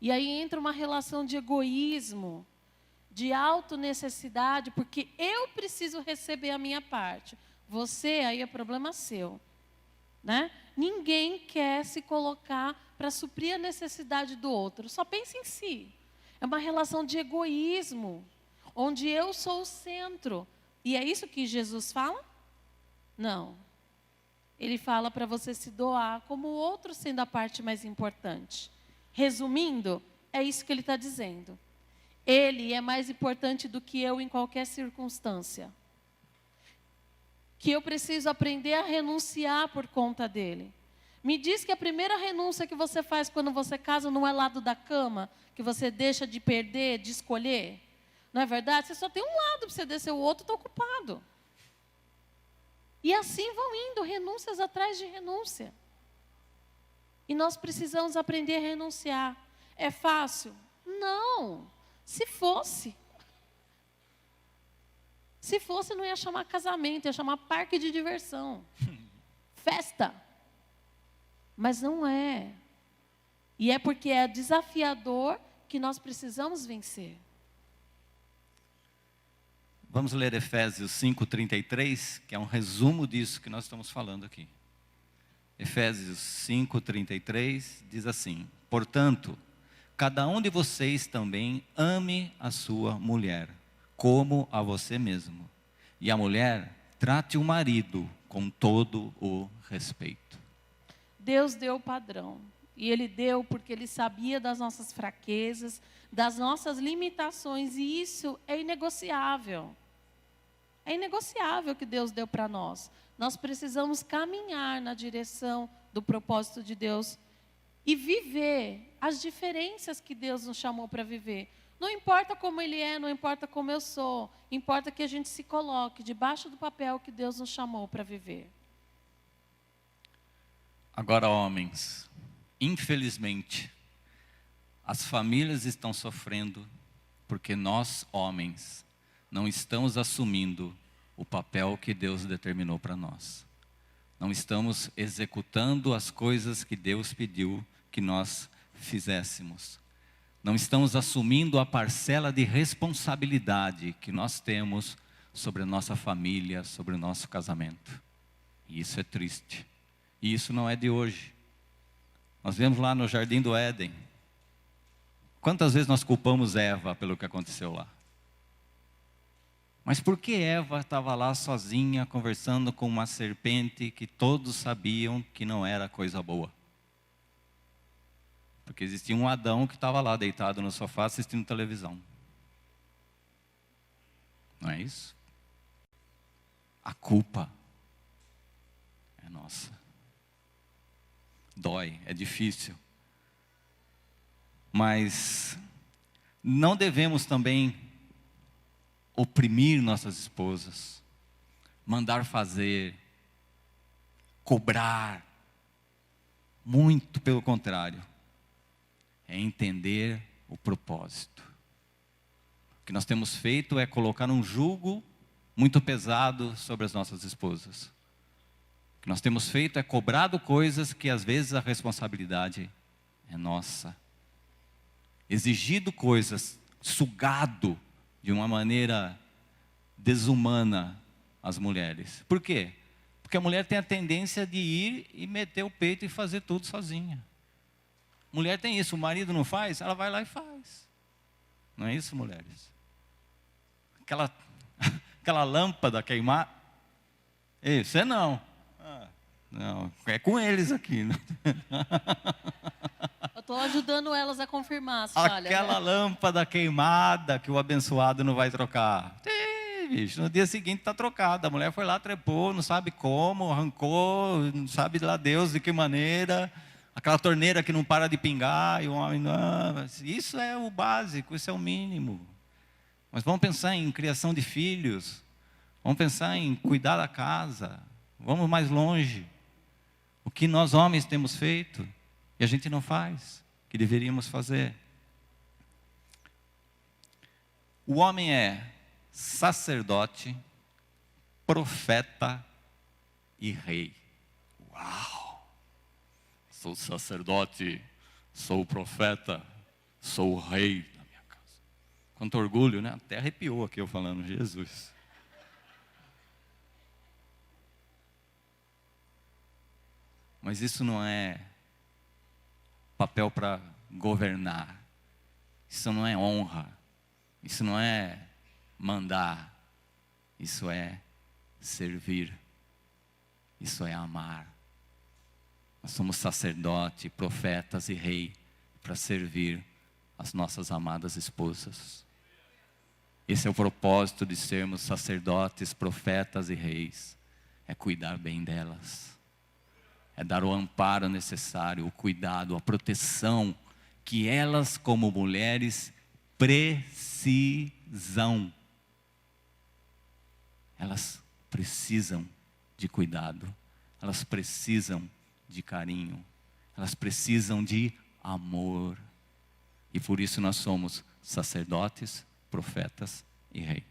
E aí entra uma relação de egoísmo, de autonecessidade, porque eu preciso receber a minha parte. Você, aí é problema seu. Né? Ninguém quer se colocar para suprir a necessidade do outro. Só pensa em si. É uma relação de egoísmo, onde eu sou o centro. E é isso que Jesus fala? Não. Ele fala para você se doar como o outro sendo a parte mais importante. Resumindo, é isso que ele está dizendo. Ele é mais importante do que eu em qualquer circunstância. Que eu preciso aprender a renunciar por conta dele. Me diz que a primeira renúncia que você faz quando você casa não é lado da cama, que você deixa de perder, de escolher. Não é verdade? Você só tem um lado para você descer, o outro está ocupado. E assim vão indo, renúncias atrás de renúncia. E nós precisamos aprender a renunciar. É fácil? Não. Se fosse. Se fosse, não ia chamar casamento, ia chamar parque de diversão. Festa. Mas não é. E é porque é desafiador que nós precisamos vencer. Vamos ler Efésios 5:33, que é um resumo disso que nós estamos falando aqui. Efésios 5:33 diz assim: portanto, cada um de vocês também ame a sua mulher, como a você mesmo. E a mulher trate o marido com todo o respeito. Deus deu o padrão. E Ele deu porque Ele sabia das nossas fraquezas, das nossas limitações. E isso é inegociável. É inegociável que Deus deu para nós. Nós precisamos caminhar na direção do propósito de Deus e viver as diferenças que Deus nos chamou para viver. Não importa como Ele é, não importa como eu sou. Importa que a gente se coloque debaixo do papel que Deus nos chamou para viver. Agora, homens, infelizmente, as famílias estão sofrendo porque nós, homens, não estamos assumindo o papel que Deus determinou para nós. Não estamos executando as coisas que Deus pediu que nós fizéssemos. Não estamos assumindo a parcela de responsabilidade que nós temos sobre a nossa família, sobre o nosso casamento. E isso é triste. E isso não é de hoje. Nós vemos lá no Jardim do Éden. Quantas vezes nós culpamos Eva pelo que aconteceu lá? Mas por que Eva estava lá sozinha, conversando com uma serpente que todos sabiam que não era coisa boa? Porque existia um Adão que estava lá deitado no sofá assistindo televisão. Não é isso? A culpa é nossa. Dói, é difícil. Mas não devemos também oprimir nossas esposas, mandar fazer, cobrar. Muito pelo contrário. É entender o propósito. O que nós temos feito é colocar um jugo muito pesado sobre as nossas esposas. O que nós temos feito é cobrado coisas que às vezes a responsabilidade é nossa. Exigido coisas, sugado de uma maneira desumana as mulheres. Por quê? Porque a mulher tem a tendência de ir e meter o peito e fazer tudo sozinha. Mulher tem isso, o marido não faz, ela vai lá e faz. Não é isso, mulheres? Aquela lâmpada queimar. Ei, você não. Não, é com eles aqui. Né? Eu estou ajudando elas a confirmar as falhas. Aquela lâmpada queimada que o abençoado não vai trocar. Bicho, no dia seguinte está trocada. A mulher foi lá, trepou, não sabe como, arrancou, não sabe lá Deus de que maneira. Aquela torneira que não para de pingar, e o homem, não, isso é o básico, isso é o mínimo. Mas vamos pensar em criação de filhos, vamos pensar em cuidar da casa, vamos mais longe. O que nós homens temos feito, e a gente não faz, que deveríamos fazer. O homem é sacerdote, profeta e rei. Uau! Sou sacerdote, sou profeta, sou o rei da minha casa. Quanto orgulho, né? Até arrepiou aqui eu falando, Jesus. Mas isso não é papel para governar. Isso não é honra. Isso não é mandar. Isso é servir. Isso é amar. Nós somos sacerdote, profetas e rei para servir as nossas amadas esposas. Esse é o propósito de sermos sacerdotes, profetas e reis. É cuidar bem delas. É dar o amparo necessário, o cuidado, a proteção que elas como mulheres precisam. Elas precisam de cuidado. Elas precisam de carinho, elas precisam de amor, e por isso nós somos sacerdotes, profetas e rei.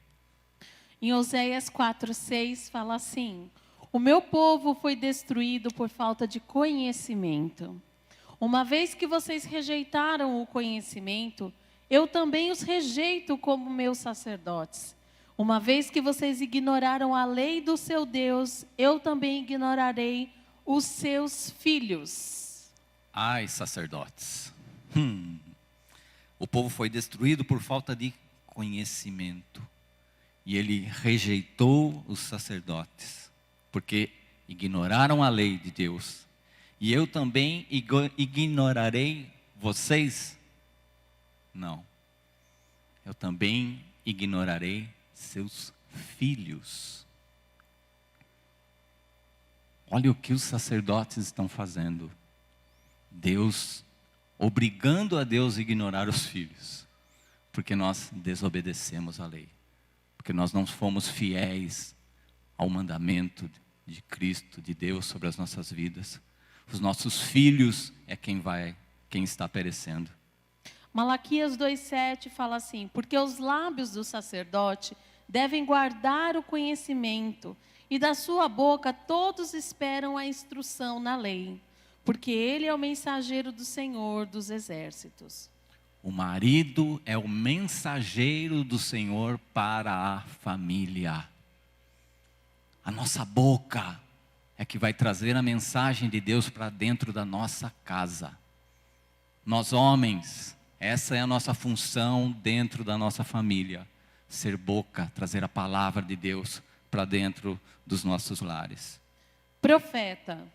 Em Oséias 4:6 fala assim: o meu povo foi destruído por falta de conhecimento. Uma vez que vocês rejeitaram o conhecimento, eu também os rejeito como meus sacerdotes. Uma vez que vocês ignoraram a lei do seu Deus, eu também ignorarei os seus filhos. Ai, sacerdotes. O povo foi destruído por falta de conhecimento. E ele rejeitou os sacerdotes, porque ignoraram a lei de Deus. E eu também ignorarei vocês? Não. Eu também ignorarei seus filhos. Olha o que os sacerdotes estão fazendo. Deus, obrigando a Deus a ignorar os filhos. Porque nós desobedecemos a lei. Porque nós não fomos fiéis ao mandamento de Cristo, de Deus sobre as nossas vidas. Os nossos filhos é quem está perecendo. Malaquias 2:7 fala assim: porque os lábios do sacerdote devem guardar o conhecimento, e da sua boca todos esperam a instrução na lei, porque ele é o mensageiro do Senhor dos exércitos. O marido é o mensageiro do Senhor para a família. A nossa boca é que vai trazer a mensagem de Deus para dentro da nossa casa. Nós homens, essa é a nossa função dentro da nossa família. ser boca, trazer a palavra de Deus para dentro dos nossos lares. Profeta.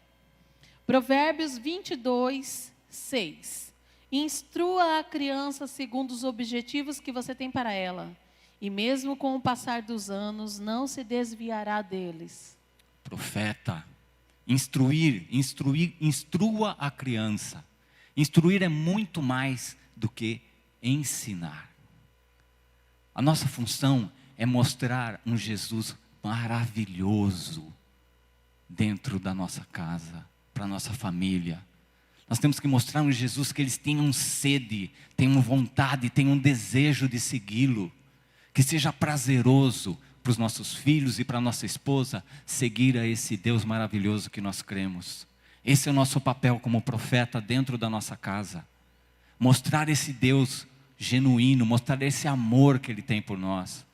Provérbios 22, 6. Instrua a criança segundo os objetivos que você tem para ela, e mesmo com o passar dos anos, não se desviará deles. Profeta. Instrua a criança. Instruir é muito mais do que ensinar. A nossa função é mostrar um Jesus maravilhoso dentro da nossa casa, para a nossa família. Nós temos que mostrar um Jesus que eles tenham sede, tenham vontade, tenham desejo de segui-lo. Que seja prazeroso para os nossos filhos e para a nossa esposa seguir a esse Deus maravilhoso que nós cremos. Esse é o nosso papel como profeta dentro da nossa casa. Mostrar esse Deus genuíno, mostrar esse amor que Ele tem por nós.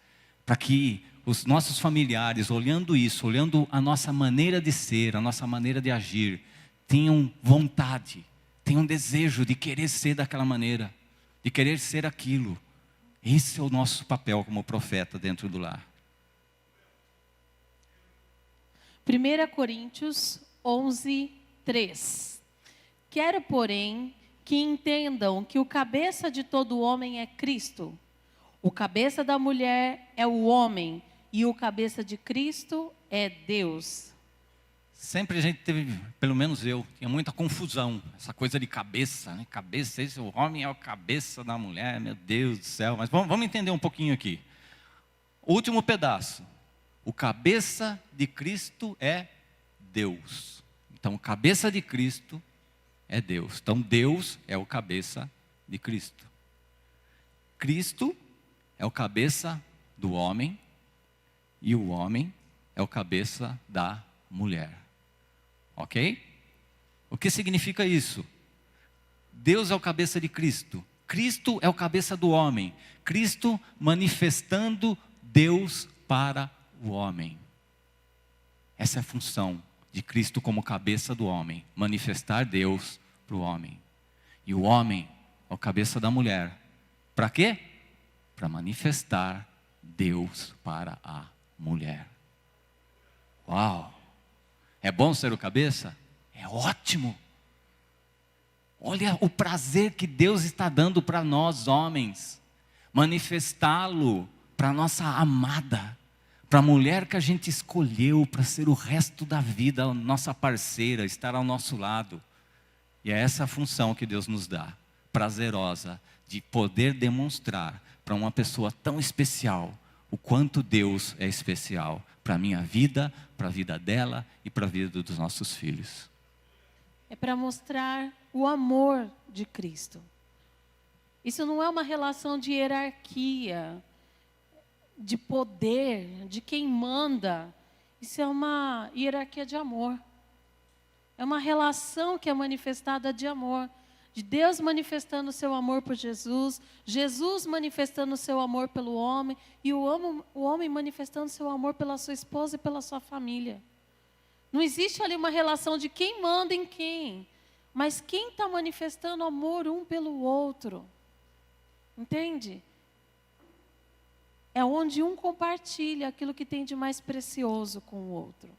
Para que os nossos familiares, olhando isso, olhando a nossa maneira de ser, a nossa maneira de agir, tenham vontade, tenham desejo de querer ser daquela maneira, de querer ser aquilo. Esse é o nosso papel como profeta dentro do lar. 1 Coríntios 11, 3. Quero, porém, que entendam que o cabeça de todo homem é Cristo. O cabeça da mulher é o homem, e o cabeça de Cristo é Deus. Sempre a gente teve, pelo menos eu, tinha muita confusão. Essa coisa de cabeça, né? Cabeça, esse, o homem é a cabeça da mulher, meu Deus do céu. Mas vamos entender um pouquinho aqui. Último pedaço. O cabeça de Cristo é Deus. Então, o cabeça de Cristo é Deus. Então, Deus é o cabeça de Cristo. Cristo é o cabeça do homem e o homem é o cabeça da mulher. Ok? O que significa isso? Deus é o cabeça de Cristo. Cristo é o cabeça do homem. Cristo manifestando Deus para o homem. Essa é a função de Cristo como cabeça do homem. Manifestar Deus para o homem. E o homem é o cabeça da mulher. Para quê? Para manifestar Deus para a mulher. Uau! É bom ser o cabeça? É ótimo. Olha o prazer que Deus está dando para nós homens. Manifestá-lo para a nossa amada. Para a mulher que a gente escolheu para ser o resto da vida, a nossa parceira, estar ao nosso lado. E é essa a função que Deus nos dá. Prazerosa. De poder demonstrar para uma pessoa tão especial o quanto Deus é especial para a minha vida, para a vida dela e para a vida dos nossos filhos. É para mostrar o amor de Cristo. Isso não é uma relação de hierarquia, de poder, de quem manda. Isso é uma hierarquia de amor. É uma relação que é manifestada de amor. De Deus manifestando o seu amor por Jesus, Jesus manifestando o seu amor pelo homem, e o homem manifestando o seu amor pela sua esposa e pela sua família. Não existe ali uma relação de quem manda em quem, mas quem está manifestando amor um pelo outro. Entende? É onde um compartilha aquilo que tem de mais precioso com o outro.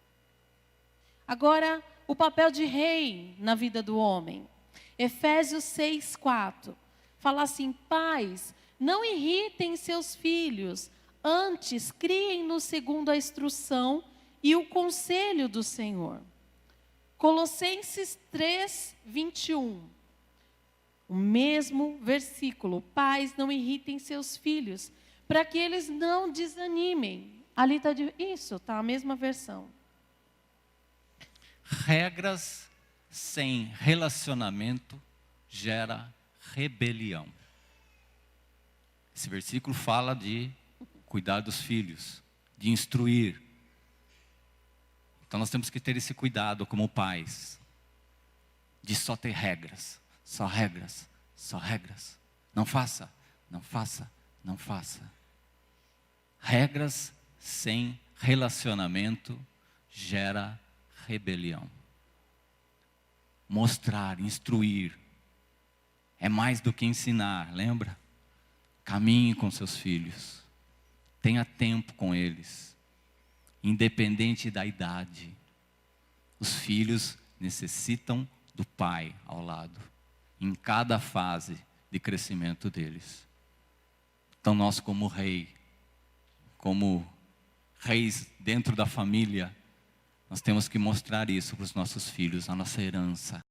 Agora, o papel de rei na vida do homem. Efésios 6, 4. Fala assim: pais, não irritem seus filhos, antes criem-nos segundo a instrução e o conselho do Senhor. Colossenses 3, 21. O mesmo versículo: pais, não irritem seus filhos, para que eles não desanimem. Ali está isso, está a mesma versão. Regras sem relacionamento gera rebelião. Esse versículo fala de cuidar dos filhos, de instruir. Então nós temos que ter esse cuidado como pais, de só ter regras, só regras, só regras. Não faça, não faça, não faça. Regras sem relacionamento gera rebelião. Mostrar, instruir, é mais do que ensinar, lembra? Caminhe com seus filhos. Tenha tempo com eles, independente da idade. Os filhos necessitam do pai ao lado, em cada fase de crescimento deles. Então nós como reis dentro da família, nós temos que mostrar isso para os nossos filhos, a nossa herança.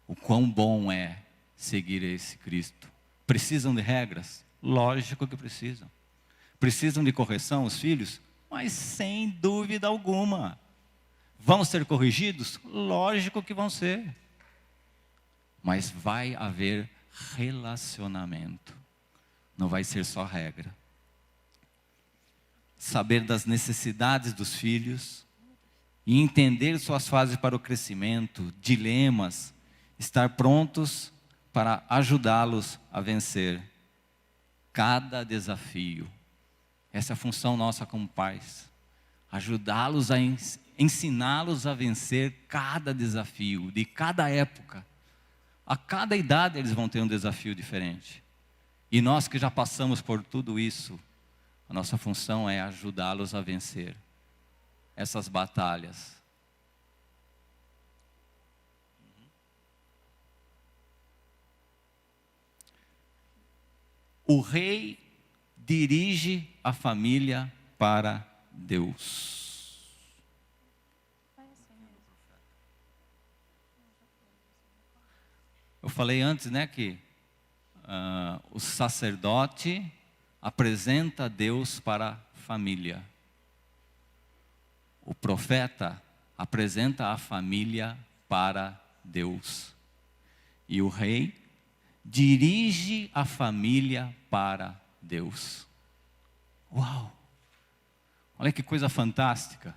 O quão bom é seguir esse Cristo. Precisam de regras? Lógico que precisam. Precisam de correção os filhos? Mas sem dúvida alguma. Vão ser corrigidos? Lógico que vão ser. Mas vai haver relacionamento. Não vai ser só regra. Saber das necessidades dos filhos e entender suas fases para o crescimento, dilemas, estar prontos para ajudá-los a vencer cada desafio. Essa é a função nossa como pais. Ajudá-los ensiná-los a vencer cada desafio, de cada época. A cada idade eles vão ter um desafio diferente. E nós que já passamos por tudo isso, a nossa função é ajudá-los a vencer essas batalhas. O rei dirige a família para Deus. Eu falei antes, né, que o sacerdote apresenta Deus para a família. O profeta apresenta a família para Deus. E o rei dirige a família para Deus. Uau! Olha que coisa fantástica.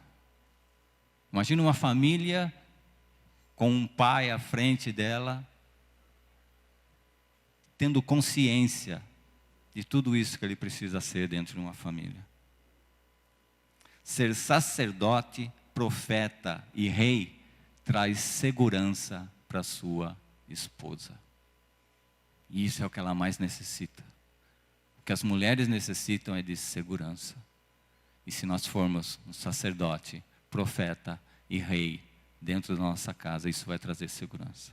Imagina uma família com um pai à frente dela, tendo consciência de tudo isso que ele precisa ser dentro de uma família. Ser sacerdote, profeta e rei traz segurança para sua esposa. E isso é o que ela mais necessita. O que as mulheres necessitam é de segurança. E se nós formos um sacerdote, profeta e rei dentro da nossa casa, isso vai trazer segurança.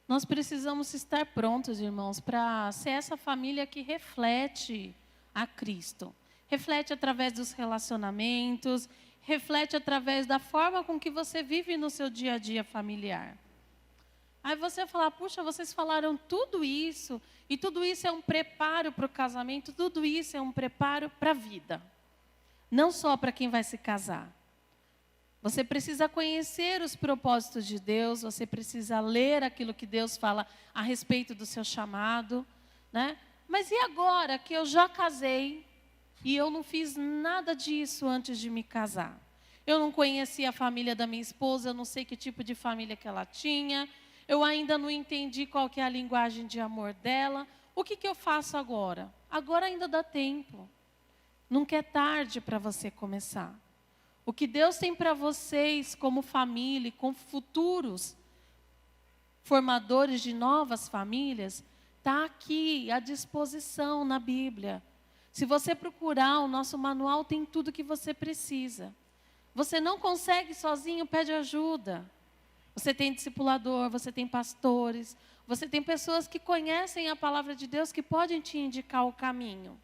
Nós precisamos estar prontos, irmãos, para ser essa família que reflete a Cristo. Reflete através dos relacionamentos, reflete através da forma com que você vive no seu dia a dia familiar. Aí você fala, puxa, vocês falaram tudo isso, e tudo isso é um preparo para o casamento, tudo isso é um preparo para a vida. Não só para quem vai se casar. Você precisa conhecer os propósitos de Deus, você precisa ler aquilo que Deus fala a respeito do seu chamado, né? Mas e agora que eu já casei e eu não fiz nada disso antes de me casar? Eu não conheci a família da minha esposa, eu não sei que tipo de família que ela tinha, eu ainda não entendi qual que é a linguagem de amor dela. O que eu faço agora? Agora ainda dá tempo. Nunca é tarde para você começar. O que Deus tem para vocês como família, como futuros formadores de novas famílias, está aqui à disposição na Bíblia. Se você procurar, o nosso manual tem tudo que você precisa. Você não consegue sozinho, pede ajuda. Você tem discipulador, você tem pastores, você tem pessoas que conhecem a palavra de Deus que podem te indicar o caminho.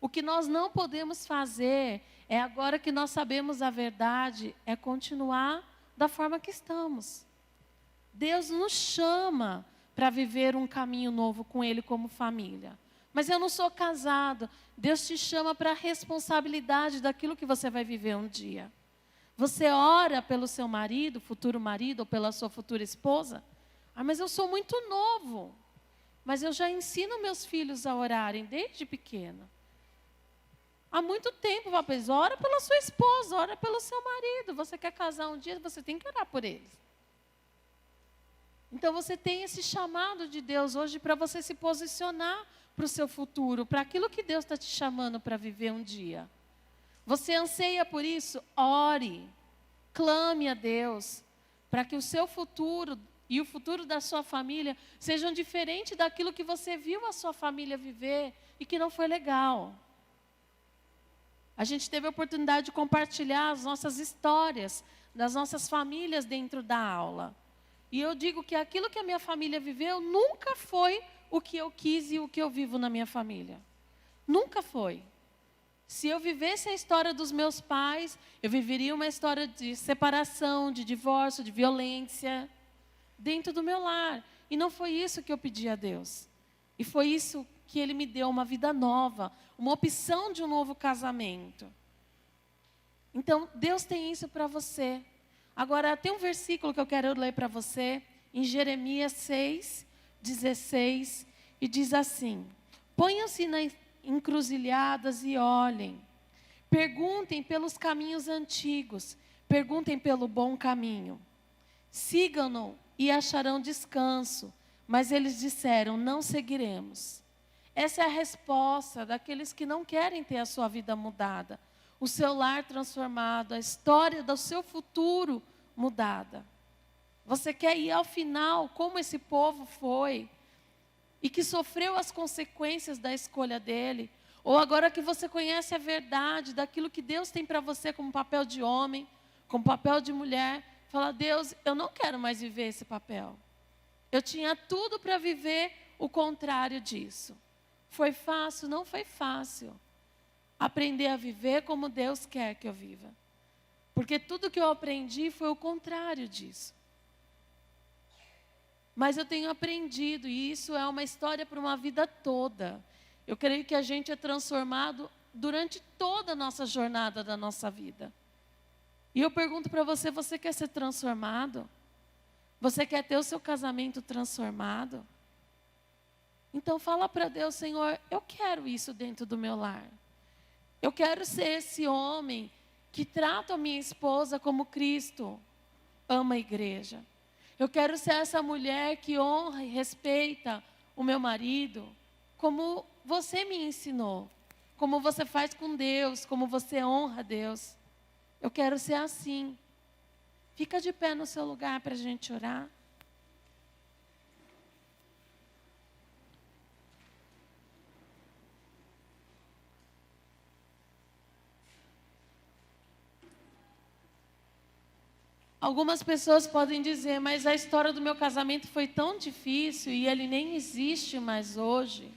O que nós não podemos fazer é, agora que nós sabemos a verdade, é continuar da forma que estamos. Deus nos chama para viver um caminho novo com Ele como família. Mas eu não sou casado. Deus te chama para a responsabilidade daquilo que você vai viver um dia. Você ora pelo seu marido, futuro marido, ou pela sua futura esposa? Ah, mas eu sou muito novo. Mas eu já ensino meus filhos a orarem desde pequeno. Há muito tempo, papéis, ora pela sua esposa, ora pelo seu marido. Você quer casar um dia, você tem que orar por eles. Então você tem esse chamado de Deus hoje para você se posicionar para o seu futuro, para aquilo que Deus está te chamando para viver um dia. Você anseia por isso? Ore, clame a Deus, para que o seu futuro e o futuro da sua família sejam diferentes daquilo que você viu a sua família viver e que não foi legal. A gente teve a oportunidade de compartilhar as nossas histórias, das nossas famílias dentro da aula. E eu digo que aquilo que a minha família viveu nunca foi o que eu quis e o que eu vivo na minha família. Nunca foi. Se eu vivesse a história dos meus pais, eu viveria uma história de separação, de divórcio, de violência dentro do meu lar. E não foi isso que eu pedi a Deus. E foi isso que Ele me deu, uma vida nova, uma opção de um novo casamento. Então, Deus tem isso para você. Agora, tem um versículo que eu quero ler para você, em Jeremias 6, 16, e diz assim: ponham-se nas encruzilhadas e olhem. Perguntem pelos caminhos antigos, perguntem pelo bom caminho. Sigam-no e acharão descanso. Mas eles disseram: não seguiremos. Essa é a resposta daqueles que não querem ter a sua vida mudada, o seu lar transformado, a história do seu futuro mudada. Você quer ir ao final, como esse povo foi, e que sofreu as consequências da escolha dele, ou agora que você conhece a verdade daquilo que Deus tem para você como papel de homem, como papel de mulher, fala: Deus, eu não quero mais viver esse papel. Eu tinha tudo para viver o contrário disso. Foi fácil? Não foi fácil. Aprender a viver como Deus quer que eu viva. Porque tudo que eu aprendi foi o contrário disso. Mas eu tenho aprendido, e isso é uma história para uma vida toda. Eu creio que a gente é transformado durante toda a nossa jornada da nossa vida. E eu pergunto para você: você quer ser transformado? Você quer ter o seu casamento transformado? Então fala para Deus: Senhor, eu quero isso dentro do meu lar. Eu quero ser esse homem que trata a minha esposa como Cristo ama a igreja. Eu quero ser essa mulher que honra e respeita o meu marido, como você me ensinou, como você faz com Deus, como você honra Deus. Eu quero ser assim. Fica de pé no seu lugar para a gente orar. Algumas pessoas podem dizer: mas a história do meu casamento foi tão difícil e ele nem existe mais hoje.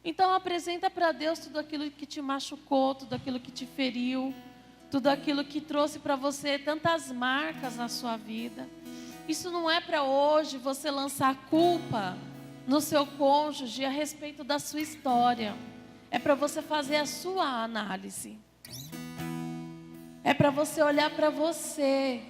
Então apresenta para Deus tudo aquilo que te machucou, tudo aquilo que te feriu, tudo aquilo que trouxe para você tantas marcas na sua vida. Isso não é para hoje você lançar culpa no seu cônjuge a respeito da sua história. É para você fazer a sua análise. É para você olhar para você.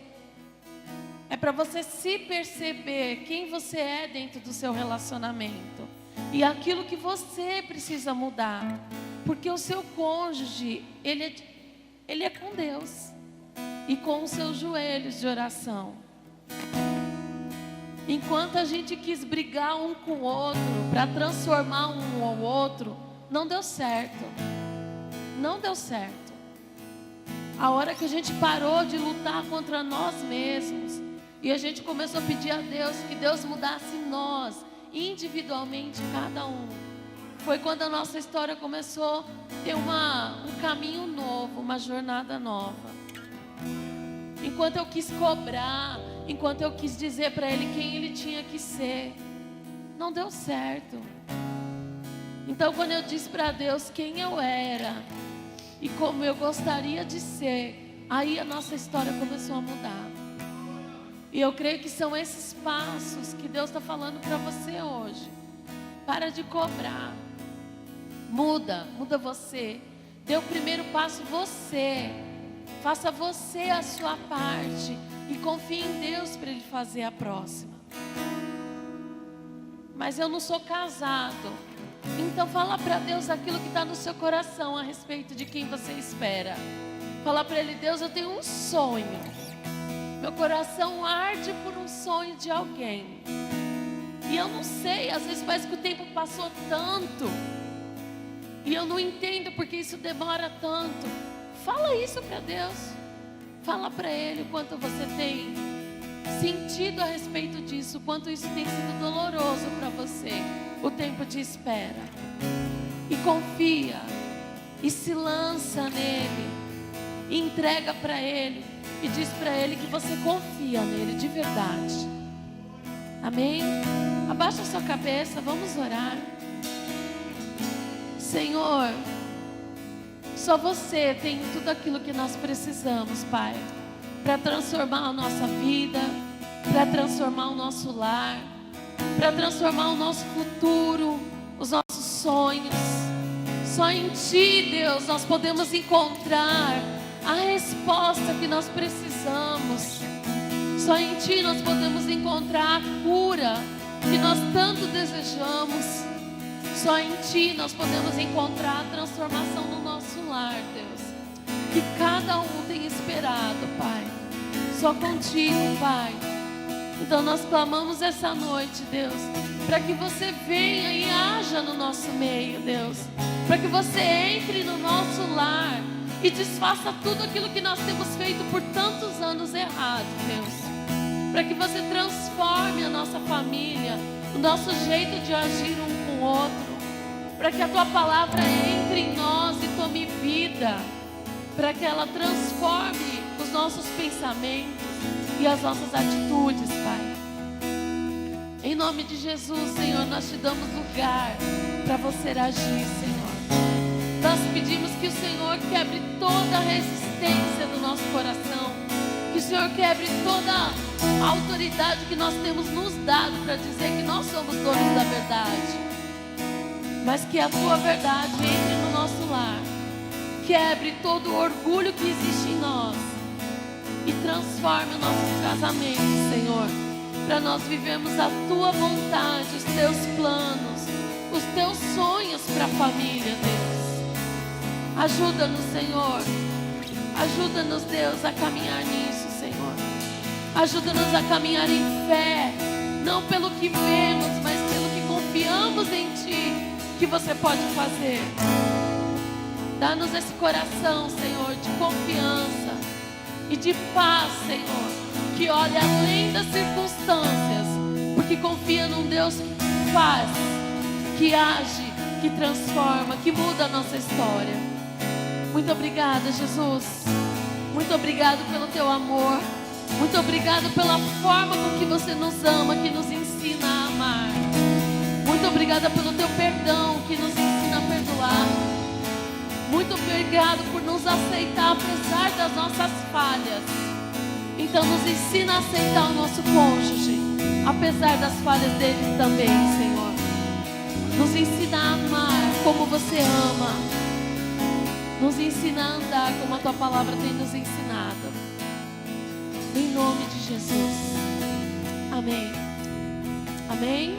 É para você se perceber quem você é dentro do seu relacionamento. E aquilo que você precisa mudar. Porque o seu cônjuge, ele é com Deus. E com os seus joelhos de oração. Enquanto a gente quis brigar um com o outro, para transformar um ao outro, não deu certo. Não deu certo. A hora que a gente parou de lutar contra nós mesmos, e a gente começou a pedir a Deus que Deus mudasse nós, individualmente, cada um. Foi quando a nossa história começou a ter um caminho novo, uma jornada nova. Enquanto eu quis cobrar, enquanto eu quis dizer para ele quem ele tinha que ser, não deu certo. Então, quando eu disse para Deus quem eu era e como eu gostaria de ser, aí a nossa história começou a mudar. E eu creio que são esses passos que Deus está falando para você hoje. Para de cobrar. Muda você. Dê o primeiro passo você. Faça você a sua parte. E confie em Deus para Ele fazer a próxima. Mas eu não sou casado. Então fala para Deus aquilo que está no seu coração a respeito de quem você espera. Fala para Ele: Deus, eu tenho um sonho. Meu coração arde por um sonho de alguém. E eu não sei, às vezes parece que o tempo passou tanto. E eu não entendo porque isso demora tanto. Fala isso para Deus. Fala para Ele o quanto você tem sentido a respeito disso. O quanto isso tem sido doloroso para você. O tempo de espera. E confia. e se lança nele, e entrega para Ele, e diz para Ele que você confia nele de verdade. Amém? Abaixa a sua cabeça, vamos orar. Senhor, só você tem tudo aquilo que nós precisamos, Pai, para transformar a nossa vida, para transformar o nosso lar, para transformar o nosso futuro, os nossos sonhos. Só em Ti, Deus, nós podemos encontrar a resposta que nós precisamos. Só em Ti nós podemos encontrar a cura que nós tanto desejamos. Só em Ti nós podemos encontrar a transformação no nosso lar, Deus, que cada um tem esperado, Pai. Só contigo, Pai. Então nós clamamos essa noite, Deus, para que você venha e haja no nosso meio, Deus, para que você entre no nosso lar e desfaça tudo aquilo que nós temos feito por tantos anos errado, Deus, para que você transforme a nossa família, o nosso jeito de agir um com o outro, para que a Tua palavra entre em nós e tome vida, para que ela transforme os nossos pensamentos e as nossas atitudes, Pai. Em nome de Jesus, Senhor, nós Te damos lugar para você agir, Senhor. Nós pedimos que o Senhor quebre toda a resistência do nosso coração, que o Senhor quebre toda a autoridade que nós temos nos dado para dizer que nós somos donos da verdade, mas que a Tua verdade entre no nosso lar, quebre todo o orgulho que existe em nós e transforme os nossos casamentos, Senhor, para nós vivermos a Tua vontade, os Teus planos, os Teus sonhos para a família, Deus. Ajuda-nos, Senhor. Ajuda-nos, Deus, a caminhar nisso, Senhor. Ajuda-nos a caminhar em fé, não pelo que vemos, mas pelo que confiamos em Ti, que você pode fazer. Dá-nos esse coração, Senhor, de confiança e de paz, Senhor, que olha além das circunstâncias, porque confia num Deus que faz, que age, que transforma, que muda a nossa história. Muito obrigada, Jesus. Muito obrigado pelo Teu amor. Muito obrigado pela forma com que você nos ama, que nos ensina a amar. Muito obrigada pelo Teu perdão, que nos ensina a perdoar. Muito obrigado por nos aceitar apesar das nossas falhas. Então nos ensina a aceitar o nosso cônjuge, apesar das falhas dele também, Senhor. Nos ensina a amar como você ama. Nos ensina a andar como a Tua palavra tem nos ensinado. Em nome de Jesus. Amém. Amém.